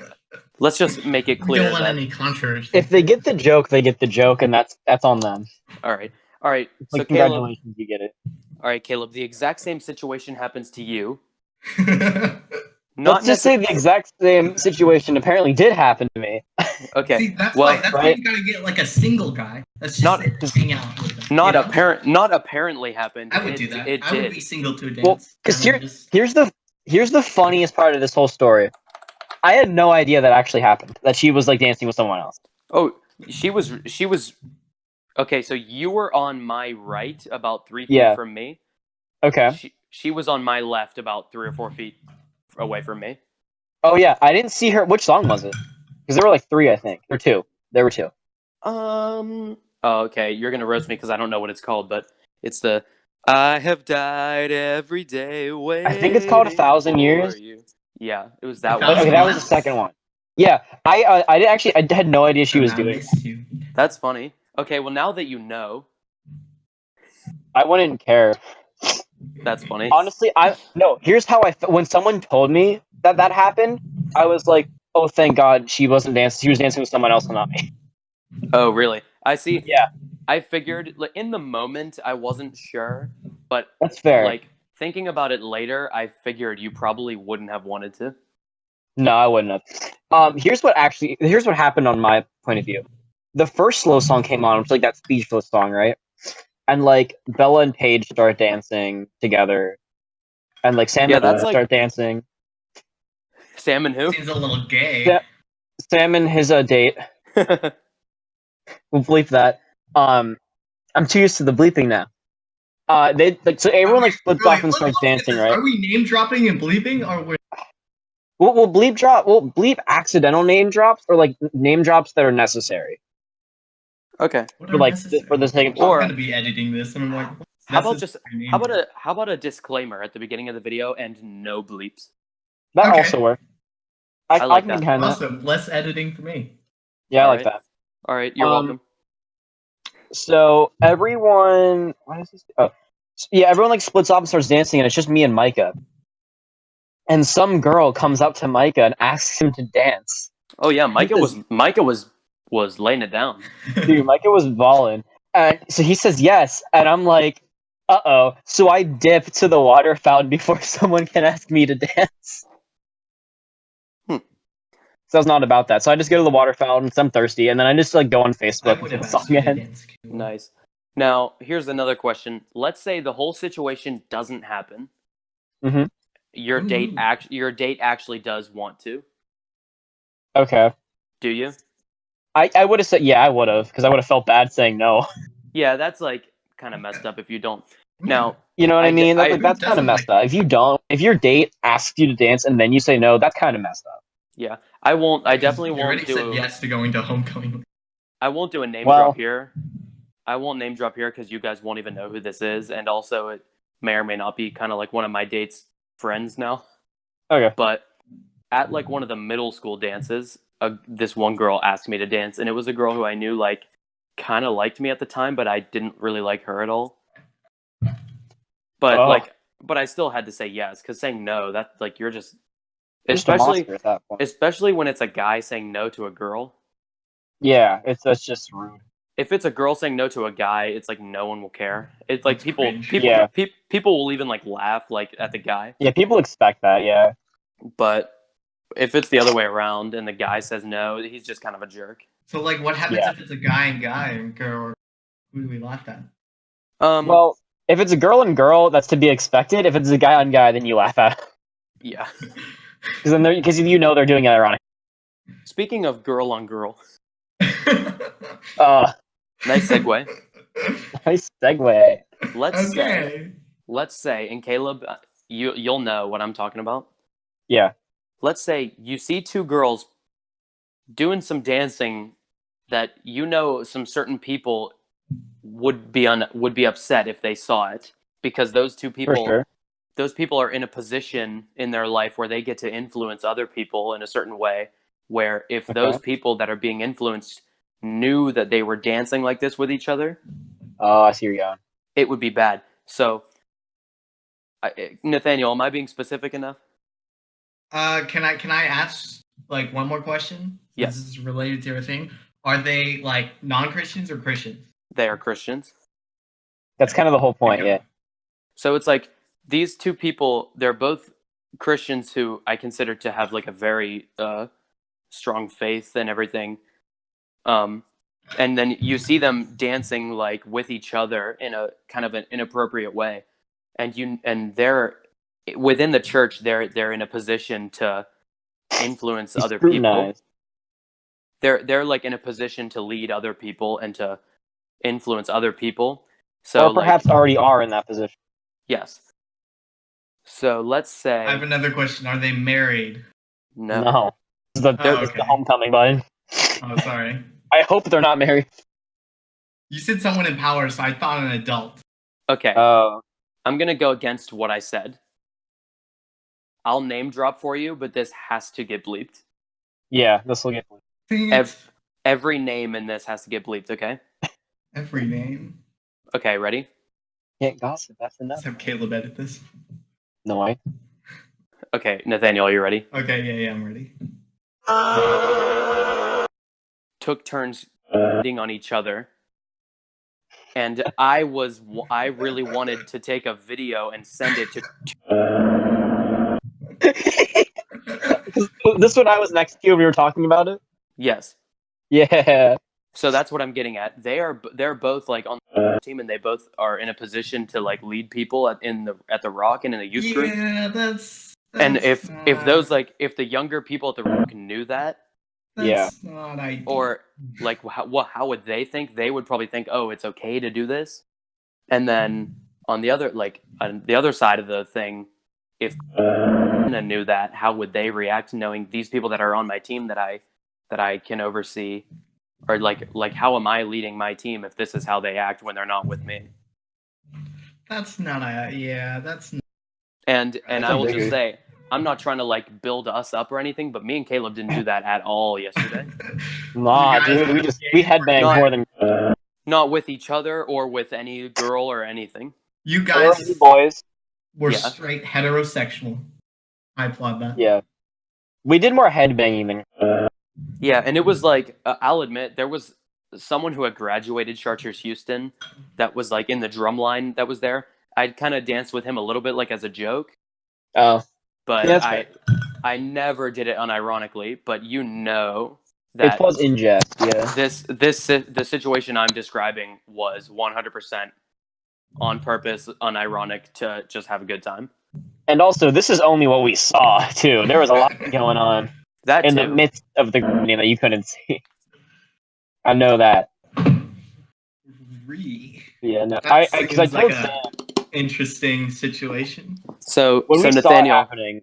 Let's just make it We clear don't want that. any controversy. If they get the joke, they get the joke, and that's on them. All right. All right. Like, So Caleb. congratulations, you get it. All right, Caleb. The exact same situation happens to you. Let's just say the exact same situation apparently did happen to me. Okay. See, that's well, why you gotta get like a single guy. That's just Not- hang out with them. Not you know? Not apparently happened. I would It- do that. It I did. would be single to a dance. Well, because and then here's the funniest part of this whole story. I had no idea that actually happened. That she was like dancing with someone else. Oh, she was. Okay, so you were on my right, about 3 feet Yeah. from me. Okay. She was on my left, about 3 or 4 feet away from me. Oh yeah, I didn't see her. Which song was it? Because there were like 3, I think, or 2. There were 2. Oh, okay. You're gonna roast me because I don't know what it's called, but it's the "I have died every day waiting." I think it's called 1,000 Years. for you." Yeah, it was that 1,000 one. Okay, that was the second one. Yeah, I did actually. I had no idea she was I doing. miss you. That's funny. Okay, well now that you know, I wouldn't care. that's funny. Honestly, here's how when someone told me that happened, I was like, oh, thank God she wasn't dancing. She was dancing with someone else and not me. Oh, really? I see. Yeah. I figured, like, in the moment, I wasn't sure, but That's fair. like thinking about it later, I figured you probably wouldn't have wanted to. No, I wouldn't have. Here's what happened on my point of view. The first slow song came on, which is like that speechless song, right? And like Bella and Paige start dancing together, and like Sam Yeah, and that's Anna like- start dancing. Sam and who? Seems a little gay. Yeah. Sam and his date. We'll bleep that. I'm too used to the bleeping now. They like so everyone like splits off and starts dancing, right? Are we name dropping and bleeping, or we're We'll bleep drop. We'll bleep accidental name drops or like name drops that are necessary Okay. what for are like necessary? for the sake of. I'm Or- gonna be editing this, and I'm like, How about necessary how name about a disclaimer at the beginning of the video and no bleeps? That Okay. also works. I like can that. be behind that. Awesome. Less editing for me. Yeah, I like Alright. that. All right, you're welcome. So everyone, what is this? Oh, yeah, everyone like splits off and starts dancing, and it's just me and Micah. And some girl comes up to Micah and asks him to dance. Oh yeah, Micah was laying it down. Dude, Micah was balling. And so he says yes, and I'm like, uh-oh. So I dip to the water fountain before someone can ask me to dance. So it's not about that. So I just go to the water fountain because I'm thirsty, and then I just like go on I Facebook would and have the asked song you to ends. dance. Nice. Now, here's another question. Let's say the whole situation doesn't happen. Mhm. Your date Ooh. your date actually does want to. Okay. Do you? I would have said, yeah, I would have, because I would have felt bad saying no. Yeah, that's like kind of messed up if you don't. Now, You know what I mean? I- That's kind of doesn't messed like- up. If your date asks you to dance and then you say no, that's kind of messed up. yeah, I won't. I definitely You already won't said do. yes to going to homecoming. I won't do a name Well- drop here. I won't name drop here because you guys won't even know who this is, and also it may or may not be kind of like one of my date's friends now. Okay. But at like one of the middle school dances, this one girl asked me to dance, and it was a girl who I knew like kind of liked me at the time, but I didn't really like her at all. But Oh. but I still had to say yes, because saying no, that's like you're just Just a especially monster at that point. especially when it's a guy saying no to a girl. Yeah, that's just rude. If it's a girl saying no to a guy, it's like no one will care. It's like That's people cringe. Yeah. people will even like laugh like at the guy. Yeah, people expect that. Yeah. But if it's the other way around and the guy says no, he's just kind of a jerk. So like, what happens Yeah. if it's a guy and girl? Or who do we laugh at? Well, if it's a girl and girl, that's to be expected. If it's a guy on guy, then you laugh at. Yeah. Because you know they're doing it ironically. Speaking of girl on girl, Nice nice segue. segue. Let's say, and Caleb, you'll know what I'm talking about. Yeah. Let's say you see two girls doing some dancing that you know some certain people would be upset if they saw it, because those two For people sure. those people are in a position in their life where they get to influence other people in a certain way, where if those people that are being influenced knew that they were dancing like this with each other, Oh, I see where you're going. it would be bad. So, Nathaniel, am I being specific enough? Can I ask like one more question? Yes. This is related to everything. Are they like non-Christians or Christians? They are Christians. That's kind of the whole point. Okay. Yeah. So it's like these two people, they're both Christians who I consider to have like a very strong faith and everything. And then you see them dancing like with each other in a kind of an inappropriate way. And they're within the church, they're in a position to influence other people. Scrutinized. They're like in a position to lead other people and to influence other people. So Or perhaps already are in that position. yes. So let's say I have another question. Are they married? No. It's the okay. homecoming button. Oh, sorry. I hope they're not married. You said someone in power, so I thought an adult. Okay. Oh. I'm gonna go against what I said. I'll name drop for you, but this has to get bleeped. Yeah, this will get. Every name in this has to get bleeped, okay? Every name. Okay, ready? Can't gossip. That's enough. Let's have Caleb edit this. No way. Okay, Nathaniel, are you ready? Okay, yeah, I'm ready. Took turns hitting on each other. And I really wanted to take a video and send it to This when I was next to you, we were talking about it. yes. Yeah. So that's what I'm getting at. They're both like on the team, and they both are in a position to like lead people at the Rock and in the youth group. Yeah, that's And if those like if the younger people at the Rock knew that, that's not ideal. or like how would they think? They would probably think, oh, it's okay to do this. And then on the other side of the thing, if knew that, how would they react knowing these people that are on my team that I can oversee? Or like how am I leading my team if this is how they act when they're not with me? That's not that's not... And That's I will just say, I'm not trying to like build us up or anything, but me and Caleb didn't do that at all yesterday. Nah, dude, we headbanged more than not with each other or with any girl or anything. You guys boys were straight heterosexual. I applaud that. Yeah. We did more headbanging than Yeah, and it was like I'll admit there was someone who had graduated Charters Houston that was like in the drum line that was there. I'd kind of danced with him a little bit like as a joke. Oh. But Yeah, I never did it unironically, but you know that it was in jest, yeah. the situation I'm describing was 100% on purpose, unironic to just have a good time. And also, this is only what we saw too. There was a lot going on That in too. the midst of the game that you couldn't see. I know that. Yeah, no. I told like Sam interesting situation. So when we saw it Nathaniel, happening,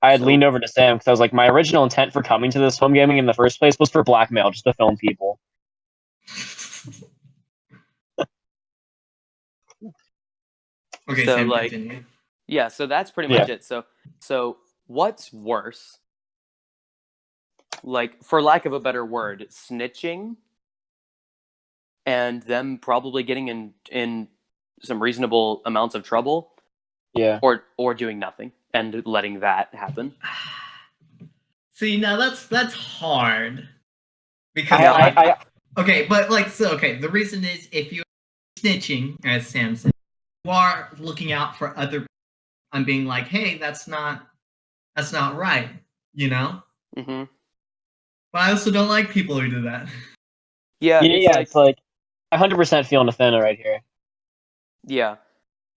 I had leaned over to Sam because I was like, my original intent for coming to this home gaming in the first place was for blackmail, just to film people. Okay, So Sam, like, continue. yeah, so that's pretty much it. So what's worse? Like, for lack of a better word, snitching and them probably getting in some reasonable amounts of trouble, Yeah. or doing nothing and letting that happen. See, now that's hard because okay, but like the reason is if you're snitching, as Sam said, you are looking out for other people and being like, hey, that's not right, you know. Mm-hmm. But I also don't like people who do that. Yeah, It's like I 100% feel Nathanael right here. yeah,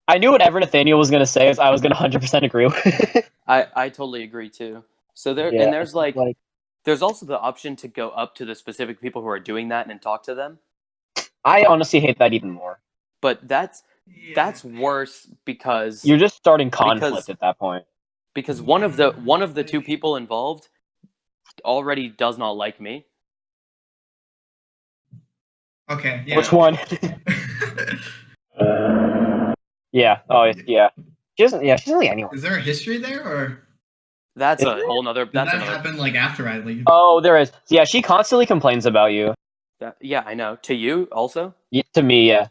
I knew whatever Nathanael was gonna say is I was gonna 100% agree with. I totally agree too. So there's like there's also the option to go up to the specific people who are doing that and talk to them. I honestly hate that even more. But that's worse because You're just starting conflict at that point. Because one of the two people involved already does not like me. Okay. Yeah. Which one? Yeah. Oh, yeah. She doesn't. Yeah, she doesn't like anyone. Is there a history there, or That's Is a whole nother. did That's that another. happen like after I leave? Oh, there is. Yeah, she constantly complains about you. Yeah, I know. To you also. To me, yeah.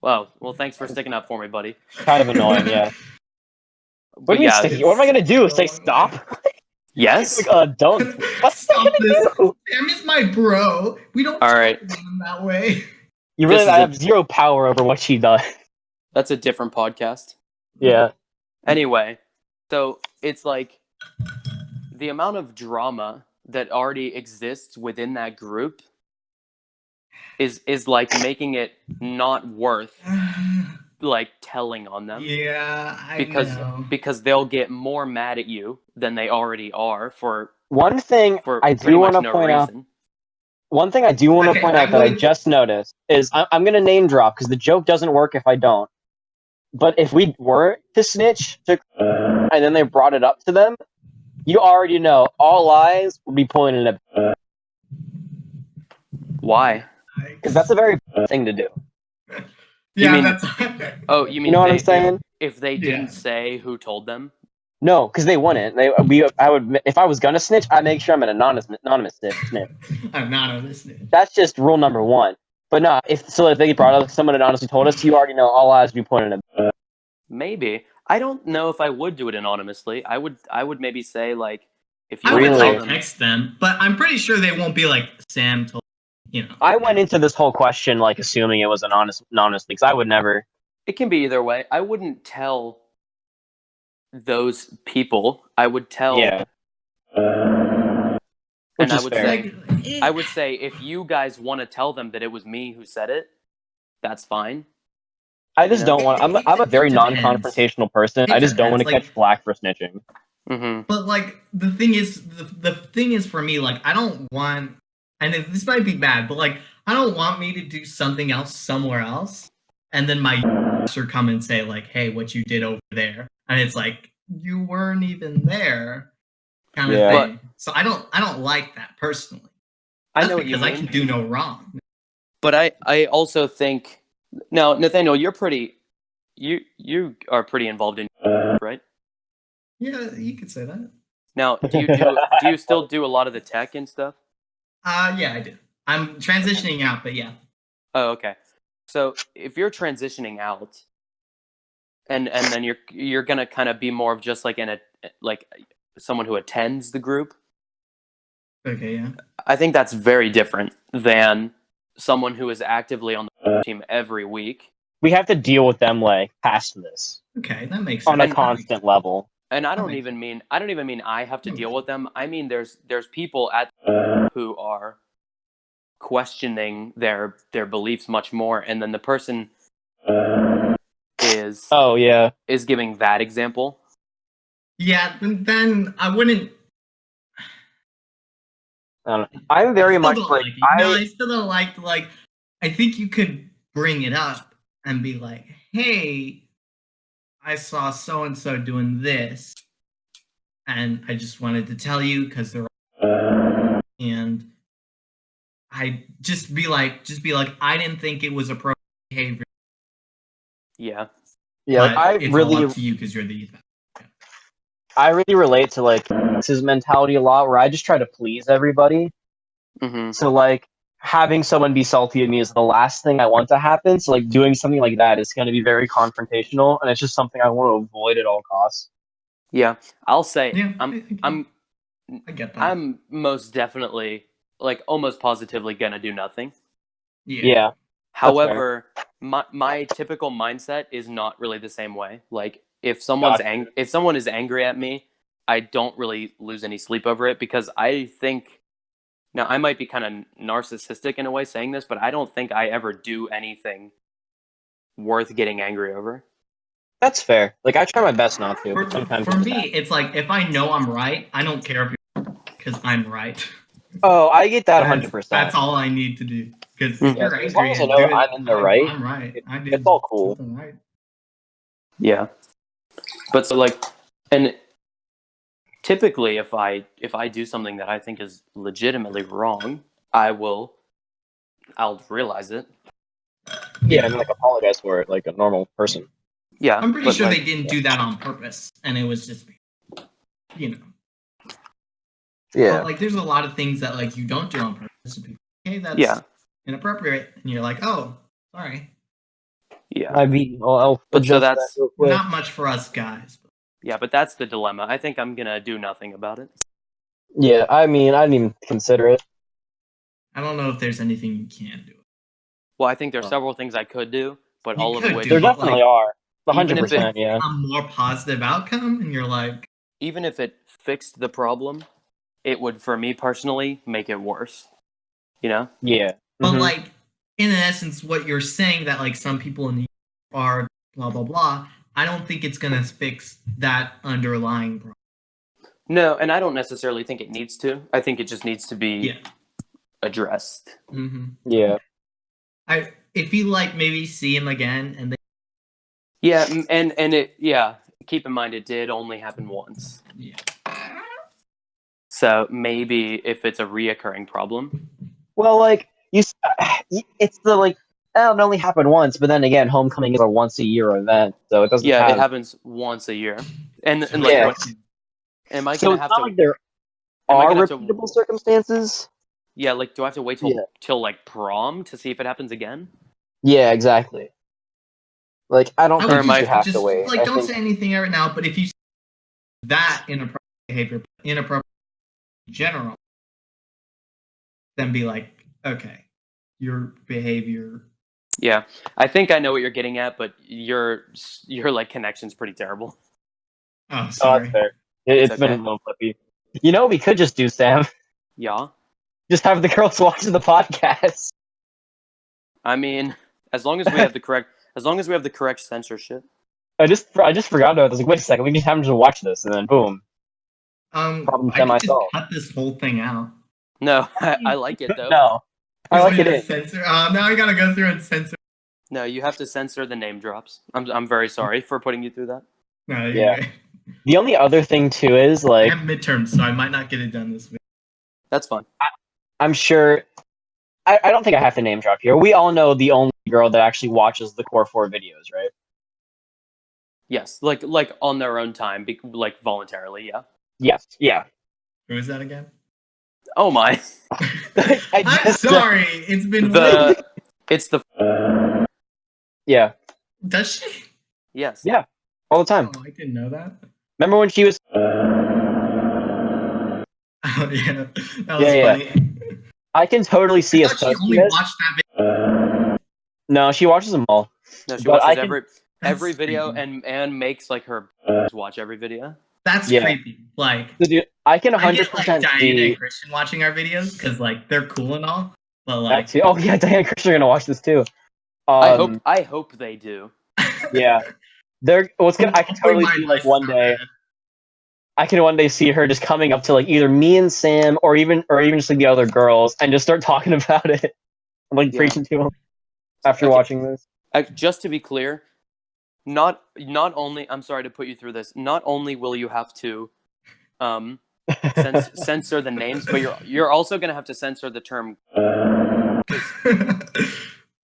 Well, thanks for sticking up for me, buddy. Kind of annoying, yeah. What But do you mean yeah, sticky? What am I gonna do? Say stop? yes. Like, don't. What's Stop I this. gonna do? Sam is my bro. We don't All talk right. about him that way. You This really is have zero power over what she does. That's a different podcast. Yeah. Anyway, so it's like the amount of drama that already exists within that group is like making it not worth like telling on them. Yeah, I know. Because they'll get more mad at you than they already are for One thing I pretty do much want to no point out. reason. One thing I do want to Okay, point I out that I would- just noticed is I'm going to name drop because the joke doesn't work if I don't. But if we were to snitch and then they brought it up to them, you already know all eyes would be pointed at. Why? Because that's a very thing to do. Yeah, mean- that's. Oh, you mean You know what I'm saying? if they didn't Yeah. say who told them? No, because they wouldn't. I would if I was gonna snitch, I'd make sure I'm an anonymous snitch. I'm not on this. Name. That's just rule number one. But no, if they brought up someone that honestly told us, you already know all eyes would be pointed at. Maybe. I don't know if I would do it anonymously. I would maybe say like if you I want would to Really? tell them. text them, but I'm pretty sure they won't be like Sam told. You know. I went into this whole question like assuming it was anonymous because I would never. It can be either way. I wouldn't tell those people. I would tell Yeah. Which and I is would fair. say I would say if you guys want to tell them that it was me who said it, that's fine. I just You know? don't want. I'm a very It depends. non-confrontational person. It I just don't want to depends, catch flack for snitching. Mm-hmm. But like the thing is for me, like I don't want, and this might be bad, but like I don't want me to do something else somewhere else, and then my or come and say like, hey, what you did over there, and it's like you weren't even there, kind of Yeah. thing. So I don't like that personally. I That's know what you because I mean. can do no wrong. But I also think now, Nathanael, you are pretty involved in right? Yeah, you could say that. Now, do you still do a lot of the tech and stuff? Yeah, I do. I'm transitioning out, but yeah. Oh, okay. So if you're transitioning out, and then you're gonna kind of be more of just like like someone who attends the group. Okay, yeah. I think that's very different than someone who is actively on the team every week. We have to deal with them like past this Okay, that makes sense. on a constant level. And I don't Okay. even mean I have to deal with them. I mean there's people at who are questioning their beliefs much more, and then the person is Oh yeah. is giving that example. Yeah, then I wouldn't. I don't know. I'm very Still much don't like it. No, I still don't like. I think you could bring it up and be like, "Hey, I saw so and so doing this, and I just wanted to tell you because they're." And I just be like, I didn't think it was appropriate behavior. Yeah. Yeah, like, but it's all up to you because you're the youth. I really relate to like his mentality a lot, where I just try to please everybody. Hmm. So like having someone be salty at me is the last thing I want to happen. So like doing something like that is going to be very confrontational, and it's just something I want to avoid at all costs. Yeah, I'll say Yeah, I'm I get that. I'm most definitely, like, almost positively gonna do nothing. Yeah, that's fair. However, my typical mindset is not really the same way. Like, if Gotcha. if someone is angry at me, I don't really lose any sleep over it, because I think, now I might be kind of narcissistic in a way saying this, but I don't think I ever do anything worth getting angry over. That's fair. Like I try my best not to, but sometimes For it just me, happens. it's like if I know I'm right, I don't care if you're because I'm right. Oh, I get that That's 100%. all I need to do. Because if Mm. Yeah, you're so as long angry as I and know do I'm it, in the right, I'm right. I it's did all cool. something right. Yeah, but so, like, and typically if I do something that I think is legitimately wrong, I'll realize it. Yeah, and like apologize for it like a normal person. Yeah, I'm pretty but sure like, they didn't do that on purpose, and it was just, you know. Yeah. But like, there's a lot of things that like you don't do on purpose. And people, hey, that's yeah, inappropriate, and you're like, oh, sorry. yeah. I'll But so adjust that that's, real quick. Not much for us guys. yeah, but that's the dilemma. I think I'm gonna do nothing about it. Yeah, I mean, I didn't even consider it. I don't know if there's anything you can do. Well, I think there's Oh. several things I could do, but You all of could which, do, There but definitely like, are. even if it 100%, yeah. a more positive outcome, and you're like, even if it fixed the problem, it would, for me personally, make it worse. You know? Yeah. but Mhm. like, in essence, what you're saying that like some people in the are blah blah blah. I don't think it's gonna fix that underlying problem. No, and I don't necessarily think it needs to. I think it just needs to be Yeah. addressed. Mm-hmm. Yeah. If you like maybe see him again and they, Yeah, and it, yeah. Keep in mind, it did only happen once. yeah. So maybe if it's a reoccurring problem. Well, like it's the like oh, it only happened once, but then again, homecoming is a once a year event, so it doesn't Yeah, it have. happens once a year. And So like, Yeah. what am I So gonna it's have not to? like there Am I are gonna have to? repeatable circumstances. Yeah, like, do I have to wait Yeah. till like prom to see if it happens again? Yeah, exactly. Like I don't I Or would think you am should I? have to just wait. like I don't think say anything right now. But if you see that inappropriate behavior, inappropriate in general, then be like, okay, your behavior. Yeah, I think I know what you're getting at, but your like connection's pretty terrible. Oh, oh, that's sorry. fair. It's It's been a okay. little flippy. You know, what we could just do, Sam. Yeah, Just have the girls watching the podcast. I mean, as long as we have the correct, as long as we have the correct censorship. I just forgot about this. Like, wait a second, we can just have them just watch this, and then boom, problem I could just semi-solved. cut this whole thing out. No, I like it though. No, I You like want it me to in. censor. Now I gotta go through and censor. No, you have to censor the name drops. I'm very sorry for putting you through that. No, Yeah. you're right. The only other thing too is I like have midterms, so I might not get it done this week. That's fine. I'm sure. I don't think I have to name drop here. We all know the only girl that actually watches the Core 4 videos, right? Yes, like on their own time, like voluntarily. Yeah. Yes. Yeah. Who is that again? Oh my. I'm sorry. It's been It's the Yeah. Does she? yes. Yeah. All the time. Oh, I didn't know that. Remember when she was? Oh yeah, that was Yeah, yeah. funny. I can totally see I a thought she only socialist. watched that video. No, she watches them all. No, she But I watches can. every That's video creepy. and makes like her watch every video. That's Yeah. creepy. Like, Dude, I can I get like 100% Diana see. and Christian watching our videos because like they're cool and all, but That like, too. Oh yeah, Diane and Christian are gonna watch this too. I hope they do. Yeah. They're what's gonna. I can hopefully totally my see like advice is one not day. bad. I can one day see her just coming up to like either me and Sam or even just like the other girls and just start talking about it, like Yeah. preaching to them after Okay. watching this. Just to be clear, not only, I'm sorry to put you through this. Not only will you have to censor the names, but you're also going to have to censor the term,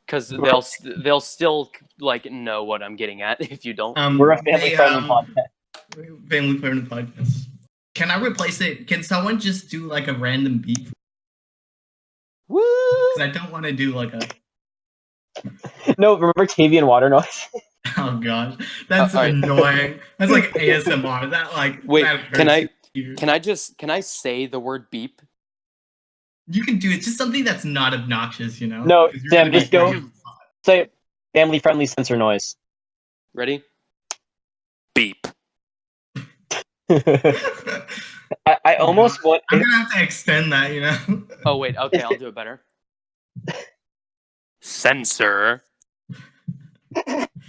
because they'll still like know what I'm getting at if you don't. We're a family-friendly podcast. Family-friendly podcast. Can I replace it? Can someone just do like a random beat? Woo! Because I don't want to do like a. No, remember Tavian water noise? Oh gosh, that's all right. annoying. That's like ASMR. That like. Wait, that can hurts I your ears. can I say the word beep? You can do it. Just something that's not obnoxious, you know. No, 'Cause you're Sam, gonna just be go. pretty Say family-friendly sensor noise. Ready? Beep. I almost want. I'm gonna have to extend that, you know. Oh wait, okay, I'll do it better. Censor.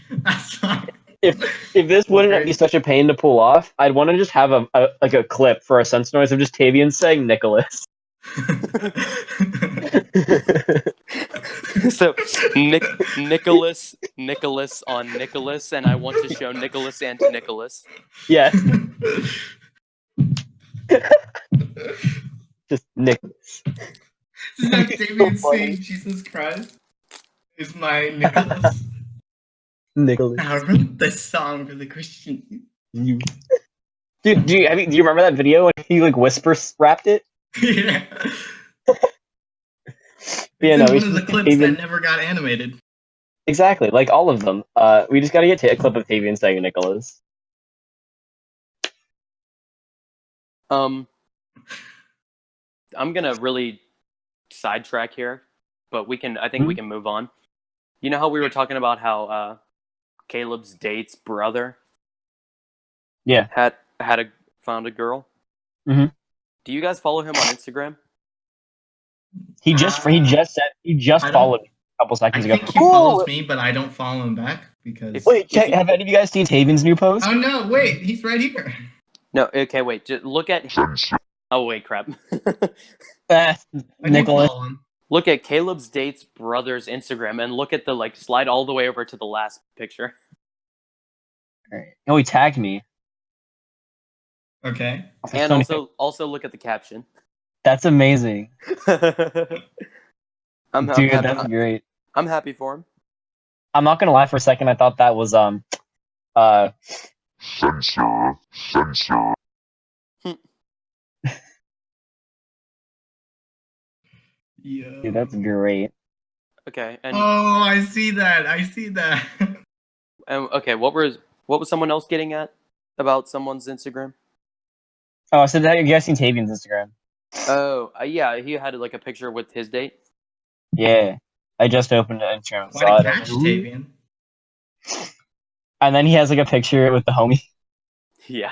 That's fine. If this wouldn't be such a pain to pull off, I'd want to just have a clip for a sensor noise of just Tavian saying Nicholas. So Nicholas on Nicholas, and I want to show Nicholas and Nicholas. Yes, just Nicholas. Does that David So funny. saying Jesus Christ is my Nicholas? Nicholas. I wrote this song for the Christian. You. Dude, do you remember that video when he like whispers rapped it? Yeah. Yeah, It's no, in we one of the should clips Tavian. that never got animated. Exactly, like all of them. We just gotta get a clip of Tavian saying Nicholas. I'm gonna really sidetrack here, but we can. I think we can move on. You know how we were talking about how Caleb's date's brother, Yeah, found a girl. Mhm. Do you guys follow him on Instagram? he just I followed me a couple I seconds ago. think he follows me, but I don't follow him back because. Wait, have any of you guys seen Tavian's new post? Oh no! Wait, he's right here. No. Okay, wait. Just look at. Oh wait, crap. I do Nicholas. follow him. Look at Caleb's date's brother's Instagram and look at the slide all the way over to the last picture. Oh, he tagged me. Okay. And also look at the caption. That's amazing. I'm Dude, happy, that's great. I'm happy for him. I'm not gonna lie for a second. I thought that was Censor. Yeah. Dude, that's great. Okay, and Oh, I see that. okay, what was someone else getting at about someone's Instagram? Oh, so that you guys seen Tavian's Instagram? Oh, yeah, he had like a picture with his date. Yeah, I just opened Instagram and What saw a it. catch, Tavian. And then he has like a picture with the homie. Yeah.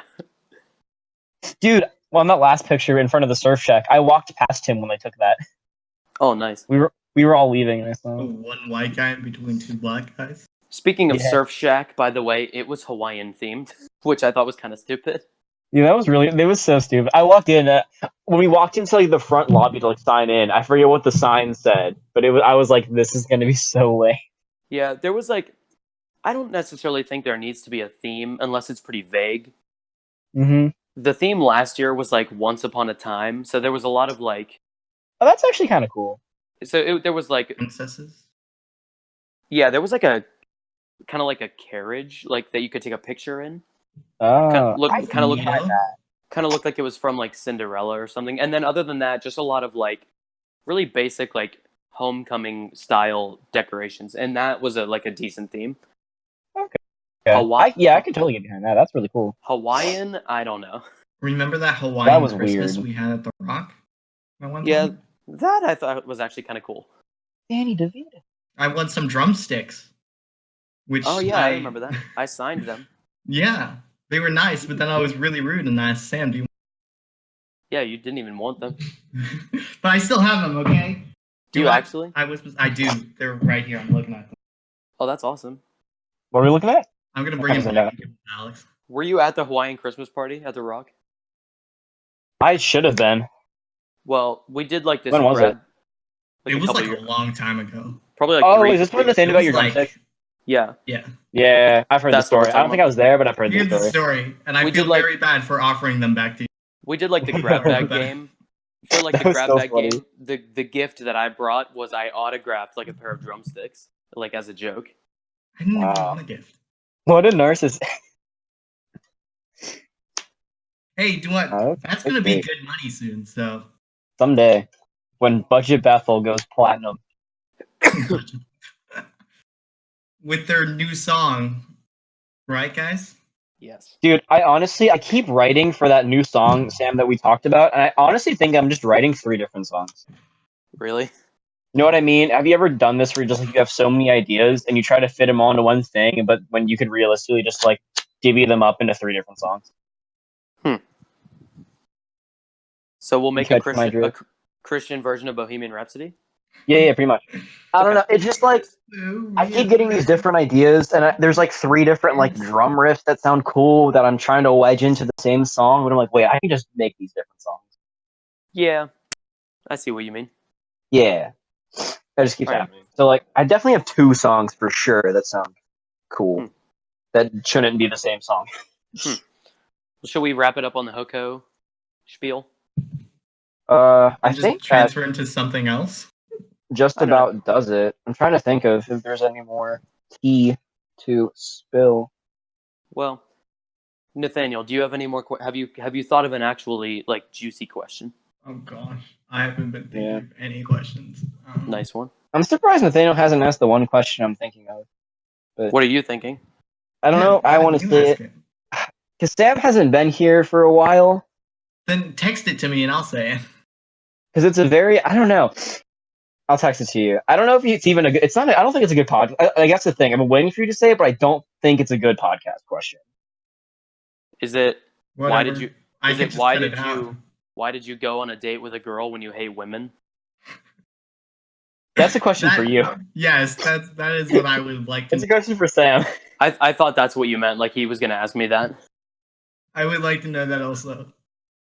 Dude, well, on that last picture in front of the surf shack, I walked past him when they took that. Oh, nice. We were all leaving, and I saw him. One white guy between two black guys. Speaking of Yeah. Surf Shack, by the way, it was Hawaiian themed, which I thought was kind of stupid. Yeah, that was so stupid. I walked in when we walked into like the front lobby to like sign in. I forget what the sign said, but I was like, this is gonna be so lame. Yeah, there was like, I don't necessarily think there needs to be a theme unless it's pretty vague. Mm-hmm. The theme last year was like Once Upon a Time, so there was a lot of like, Oh, that's actually kind of cool. there was like, Princesses. yeah, there was like a kind of like a carriage like that you could take a picture in. Oh, Kind of looked like it was from like Cinderella or something. And then other than that, just a lot of like really basic like homecoming style decorations, and that was a decent theme. yeah. Hawaii- I could totally get behind that. That's really cool. Hawaiian, I don't know. Remember that Hawaiian That was Christmas weird. we had at the Rock? At one Yeah, time? that I thought was actually kind of cool. Danny DeVito. I won some drumsticks. Which Oh yeah, I remember that. I signed them. Yeah, they were nice, but then I was really rude and I asked Sam, "Do you?" Yeah, you didn't even want them. But I still have them. Okay. Do you want- actually? I do. They're right here. I'm looking at them. Oh, that's awesome. What are we looking at? I'm gonna bring them back and give them to Alex. Were you at the Hawaiian Christmas party at the Rock? I should have been. Well, we did like this. When was it? It was couple like a years- long time ago. probably like Oh, 3. is this when the thing It about was your like- drumstick? Yeah. Yeah. Yeah, I've heard the That's what we're story. I talking don't think I was there, but I've heard the Here's the story. story, and I We feel did, like- very bad for offering them back to you. We did like the grab bag That- game. For like That the was grab so bag funny. game, the gift that I brought was I autographed like a pair of drumsticks, like as a joke. I didn't even Wow. want a gift. What a narcissist. Hey, do what? Oh, That's that's gonna be great. good money soon. So Someday, when Budget Bethel goes platinum. with their new song, right, guys? Yes. Dude, I keep writing for that new song, Sam, that we talked about, and I honestly think I'm just writing 3 different songs. Really? You know what I mean? Have you ever done this where just like you have so many ideas and you try to fit them all into one thing, but when you could realistically just like divvy them up into 3 different songs? So we'll You make catch my drift? Christian version of Bohemian Rhapsody. Yeah, pretty much. I don't Okay. know. It's just like I keep getting these different ideas, and there's like 3 different like drum riffs that sound cool that I'm trying to wedge into the same song. But I'm like, wait, I can just make these different songs. Yeah, I see what you mean. Yeah, that just keeps Alright. happening. So like, I definitely have 2 songs for sure that sound cool. That shouldn't be the same song. Should we wrap it up on the HoCo spiel? I And just think that transfer into something else. just I don't know. about does it. I'm trying to think of if there's any more tea to spill. Well, Nathaniel, do you have any more? Have you thought of an actually like juicy question? Oh gosh, I haven't been thinking Yeah. of any questions. Nice one. I'm surprised Nathaniel hasn't asked the one question I'm thinking of. But What are you thinking? I don't Yeah, know. go I ahead, want to you say ask it it. because Sam hasn't been here for a while. Then text it to me and I'll say it. Because it's a very, I don't know. I'll text it to you. I don't know if it's even a good. It's not. I don't think it's a good pod. I guess the thing. I've been waiting for you to say it, but I don't think it's a good podcast question. Is it Whatever. why did you? I Is could it just why cut did it out. you? Why did you go on a date with a girl when you hate women? That's a question for you. Yes, that is what I would like to That's know. a question for Sam. I thought that's what you meant. Like he was gonna ask me that. I would like to know that also.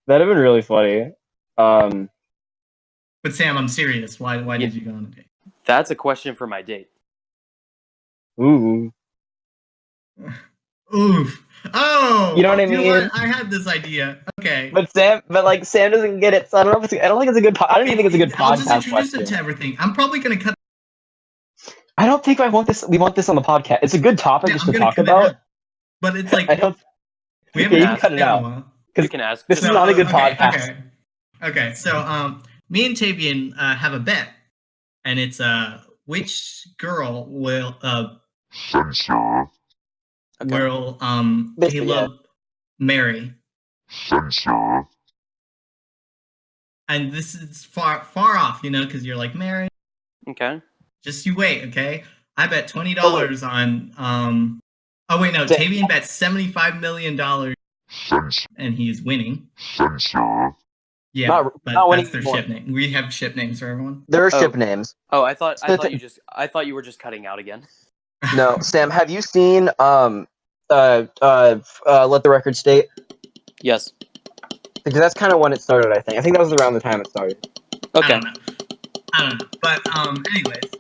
That'd have been really funny. But Sam, I'm serious. Why Yeah. did you go on a date? That's a question for my date. Ooh. Oof. Oh, You know what I You know mean? what? I had this idea. Okay. But Sam doesn't get it. So I don't know if it's. I don't think it's a good. I don't even think it's a good I'll just podcast introduce question. it to everything. I'm probably gonna cut. I don't think I want this. We want this on the podcast. It's a good topic Yeah, just I'm to gonna talk cut it about. out. But it's like I don't. we Yeah, haven't you can can talked cut in it a out while. We can ask. this is just- not a good okay, podcast. Okay. So me and Tavian have a bet, and it's which girl will Okay. Basically, Caleb marry? And this is far off, because you're like married. Okay. Just you wait, okay? I bet $20 Oh, wait. on Oh wait, no, Sa- Tavian bet $75 million and he's winning. Yeah, Not but winning that's their anymore. ship name. We have ship names for everyone. There are Oh. ship names. Oh, I thought you were just cutting out again. No, Sam, have you seen Let the Record State? Yes. Because that's kind of when it started. I think that was around the time it started. Okay. I don't know. But anyways,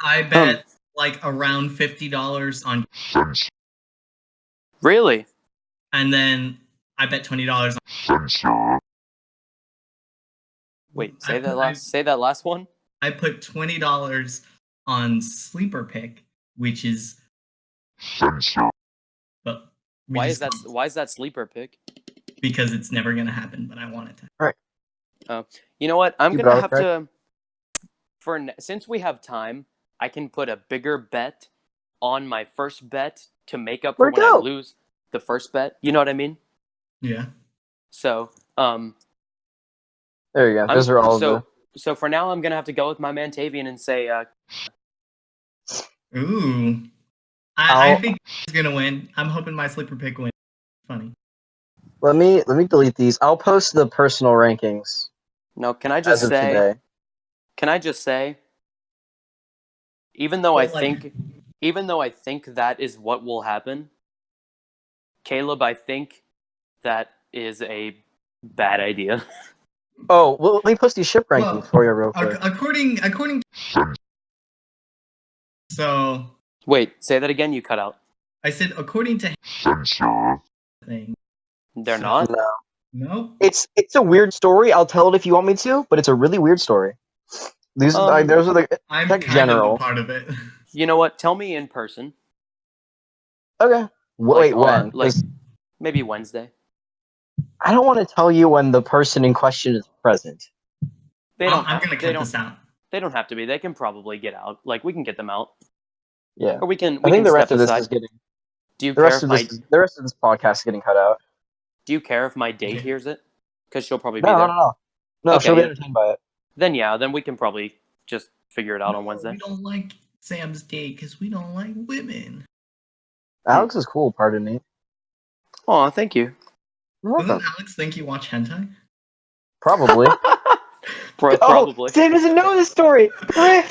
I bet like around $50 on, Really? and then I bet $20 on. Wait. Say that last one. I put $20 on Sleeper Pick, which is. But Why is that sleeper pick? Because it's never gonna happen, but I want it to. You know what? I'm You gonna brought have it to. Since we have time, I can put a bigger bet on my first bet to make up for Where'd when I go? lose the first bet. You know what I mean? Yeah. So, There you go. Those are all of the. So for now, I'm gonna have to go with my man Tavian and say, Ooh. I think he's gonna win. I'm hoping my Sleeper Pick wins. Funny. Let me delete these. I'll post the personal rankings no. Can I as just of say? today. Can I just say? Even though I think that is what will happen, Caleb, I think that is a bad idea. Oh, well, let me post these ship rankings for you real quick. According. So Wait, say that again. You cut out. I said according to thing. They're So- not. No. No. It's a weird story. I'll tell it if you want me to, but it's a really weird story. Those are the I'm check kind general. of a part of it. You know what? Tell me in person. Okay. Like Wait, when? like 'Cause maybe Wednesday. I don't want to tell you when the person in question is present. They don't. I'm gonna They cut don't. this out. They don't have to be. They can probably get out. Like we can get them out, Yeah. or we I can think the step rest of this aside. is getting Do you the care rest if of my the rest of this podcast is getting cut out. Do you care if my date Okay. hears it? Because she'll probably be No, there. no. No, Okay, she'll be yeah. entertained by it. Then yeah, then we can probably just figure it out on Wednesday. We don't like Sam's date because we don't like women. Alex is cool, pardon me. Aw, thank you. You're Doesn't welcome. Alex think you watch hentai? Probably. Probably. Oh, Sam doesn't know this story. Rip.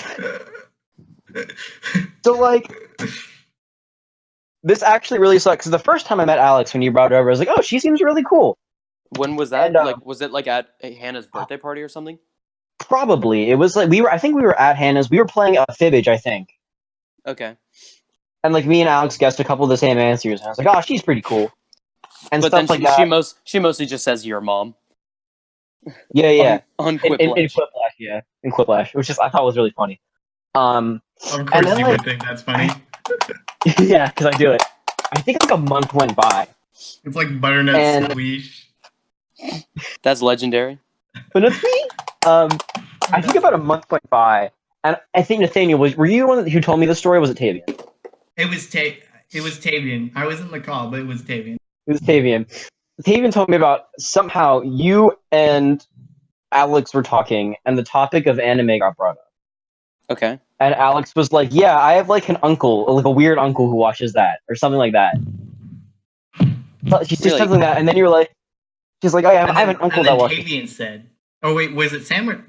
So like, this actually really sucks. Because the first time I met Alex, when you brought her over, I was like, "Oh, she seems really cool." When was that? And Like, was it like at Hannah's birthday party or something? probably it was like I think we were at Hannah's. We were playing a Fibbage, I think. Okay. And like me and Alex guessed a couple of the same answers, and I was like, "Oh, she's pretty cool," and But then stuff like that. she mostly just says your mom. Yeah. On In Quiplash. Quiplash, yeah, in Quiplash, which is I thought was really funny. Of And course then, you like, would think that's funny. yeah, because I do it. I think like a month went by, It's like butternut and- squeeze. That's legendary. but it's me. I think about a month went by, and I think Nathanael were you the one who told me the story? Or was it Tavian? It was Tavian. I was in the call, but it was Tavian. It was Tavian. Tavian told me about somehow you and Alex were talking, and the topic of anime got brought up. Okay. And Alex was like, "Yeah, I have like an uncle, like a weird uncle who watches that, or something like that." But she just Really? said something like that, and then you're like, "She's like, oh, yeah, I have an uncle and that then watches." Tavian said, "Oh wait, was it Sam or?"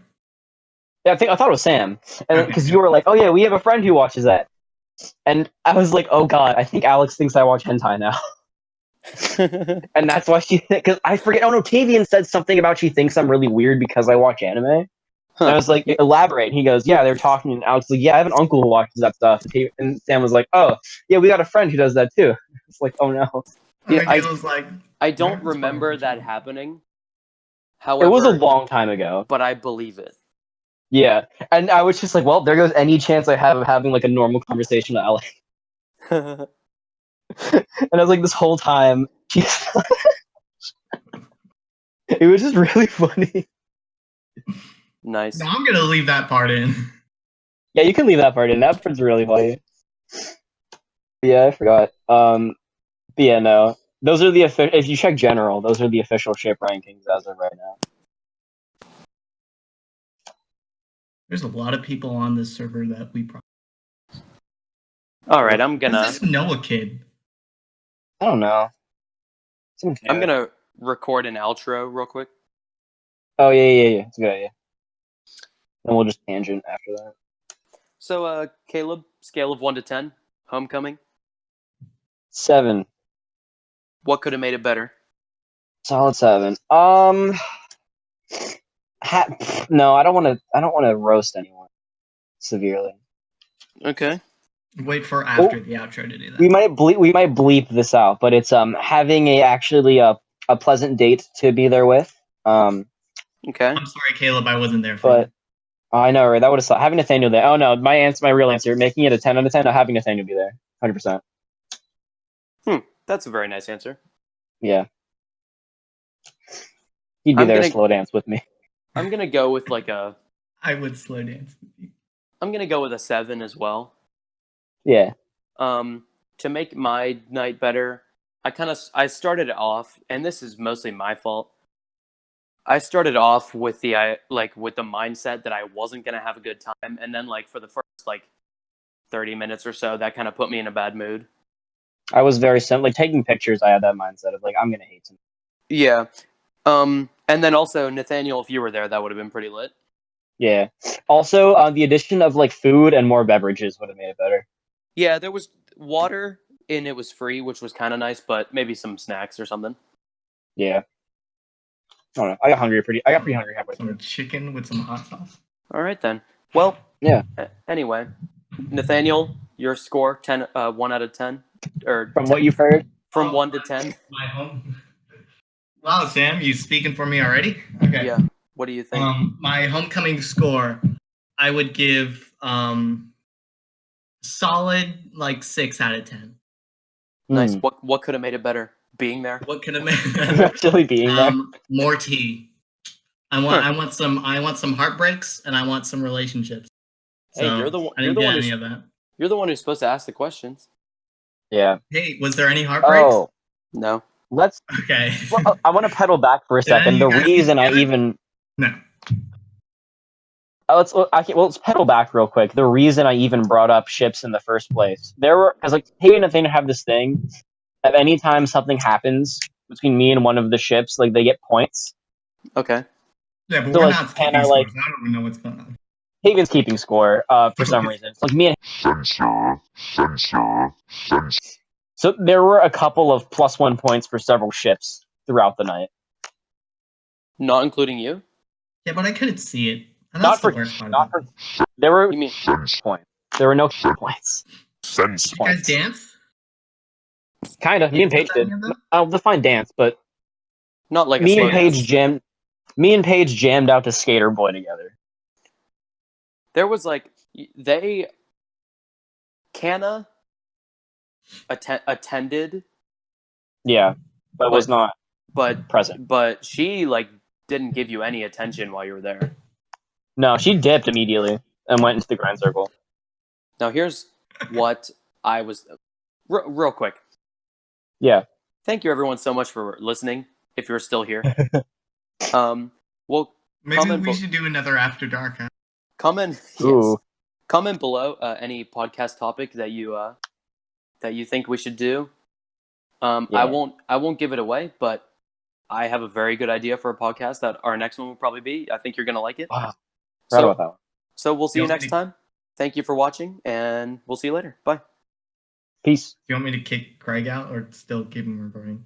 Yeah, I thought it was Sam, and Okay. because you were like, "Oh yeah, we have a friend who watches that," and I was like, "Oh god, I think Alex thinks I watch hentai now," and that's why she because I forget. Oh no, Tavian said something about she thinks I'm really weird because I watch anime. And I was like, elaborate. And he goes, yeah, they're talking. And Alex was like, yeah, I have an uncle who watches that stuff. And Sam was like, oh, yeah, we got a friend who does that too. It's like, oh no. Yeah, And I was like, I don't "That's probably remember true." that happening. However, It was a long time ago. but I believe it. Yeah. And I was just like, well, there goes any chance I have of having like a normal conversation with Alex. And I was like, this whole time, she's it was just really funny. Nice. No, I'm gonna leave that part in. Yeah, you can leave that part in. That part's really funny. Yeah, I forgot. But yeah, no. Those are the if you check general, those are the official ship rankings as of right now. There's a lot of people on this server that we probably. All right, I'm Who's gonna this Noah kid? I don't know. I'm gonna record an outro real quick. Oh yeah. It's a good idea. Then we'll just tangent after that. So, Caleb, scale of 1 to 10, Homecoming. 7. What could have made it better? Solid 7. No, I don't want to roast anyone severely. Okay. Wait for after the outro to do that. We might bleep this out, but it's having a pleasant date to be there with. Okay. I'm sorry, Caleb, I wasn't there for But I know, right? That would have sucked. Having Nathanael there. Oh no, my real answer, making it a 10 out of 10, not having Nathanael be there. 100%. That's a very nice answer. Yeah. He'd be there to slow dance with me. I'm gonna go with like a. I would slow dance with you. I'm gonna go with a 7 as well. Yeah. To make my night better, I started it off, and this is mostly my fault. I started off with the mindset that I wasn't gonna have a good time, and then like for the first 30 minutes or so, that kind of put me in a bad mood. I was very like taking pictures. I had that mindset of like I'm gonna hate something. Yeah. And then also Nathaniel, if you were there, that would have been pretty lit. Yeah. Also, the addition of like food and more beverages would have made it better. Yeah, there was water and it was free, which was kind of nice, but maybe some snacks or something. Yeah. I don't know. I got pretty hungry halfway through. Some chicken with some hot sauce. All right then. Well, yeah. Anyway, Nathaniel, your score 1 out of 10, or from what you've heard, from 1 to 10. My home. Wow, Sam, you speaking for me already? Okay. Yeah. What do you think? My homecoming score, I would give solid like 6 out of 10. Nice. Hmm. What could have made it better? Being there. What could have made Actually being there. more tea. I want some heartbreaks and I want some relationships. Hey, So you're the one. I You're didn't the get one any who's. of that. You're the one who's supposed to ask the questions. Yeah. Hey, was there any heartbreaks? Oh, No. let's. Okay. Well, I want to pedal back for a Did any second. of The you guys get reason I together? even No. let's pedal back real quick. The reason I even brought up ships in the first place, there were, because like Hey and Nathanael have this thing. At any time something happens between me and one of the ships, like they get points. Okay. Yeah, but So we're like, not and keeping I like scores. I don't even know what's going on. Hagen's keeping score for some reason. It's like me and so there were a couple of +1 points for several ships throughout the night. Not including you. Yeah, but I couldn't see it. And Not that's the for worst part not about for this. there were You mean points. There were no points. Did you guys Points. dance? Kind of. Me and Paige With did. any of them? I'll define dance, but not like a me slow and Paige dance? jammed. Me and Paige jammed out to Skater Boy together. There was like they. Canna attended, Yeah, but was not but present. but she like didn't give you any attention while you were there. No, she dipped immediately and went into the grind circle. Now here's what I was real quick. Yeah. Thank you everyone so much for listening. If you're still here, well, Maybe comment we should do another After Dark. Huh? comment Ooh. yes, comment below any podcast topic that you think we should do. Yeah. I won't give it away, but I have a very good idea for a podcast that our next one will probably be. I think you're gonna like it. Wow. Forgot about that one. So we'll see You you want me next to- time. Thank you for watching, and we'll see you later. Bye. Peace. Do you want me to kick Craig out or still keep him recording?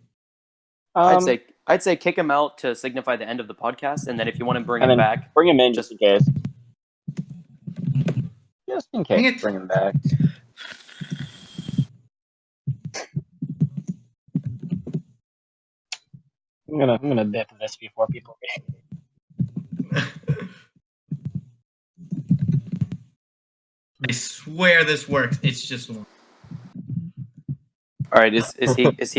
I'd say kick him out to signify the end of the podcast, and then if you want to bring and him then back, bring him in just in case. Just in Dang case. it. Bring him back. I'm gonna dip this before people read. I swear this works. It's just one. all right. Is he Just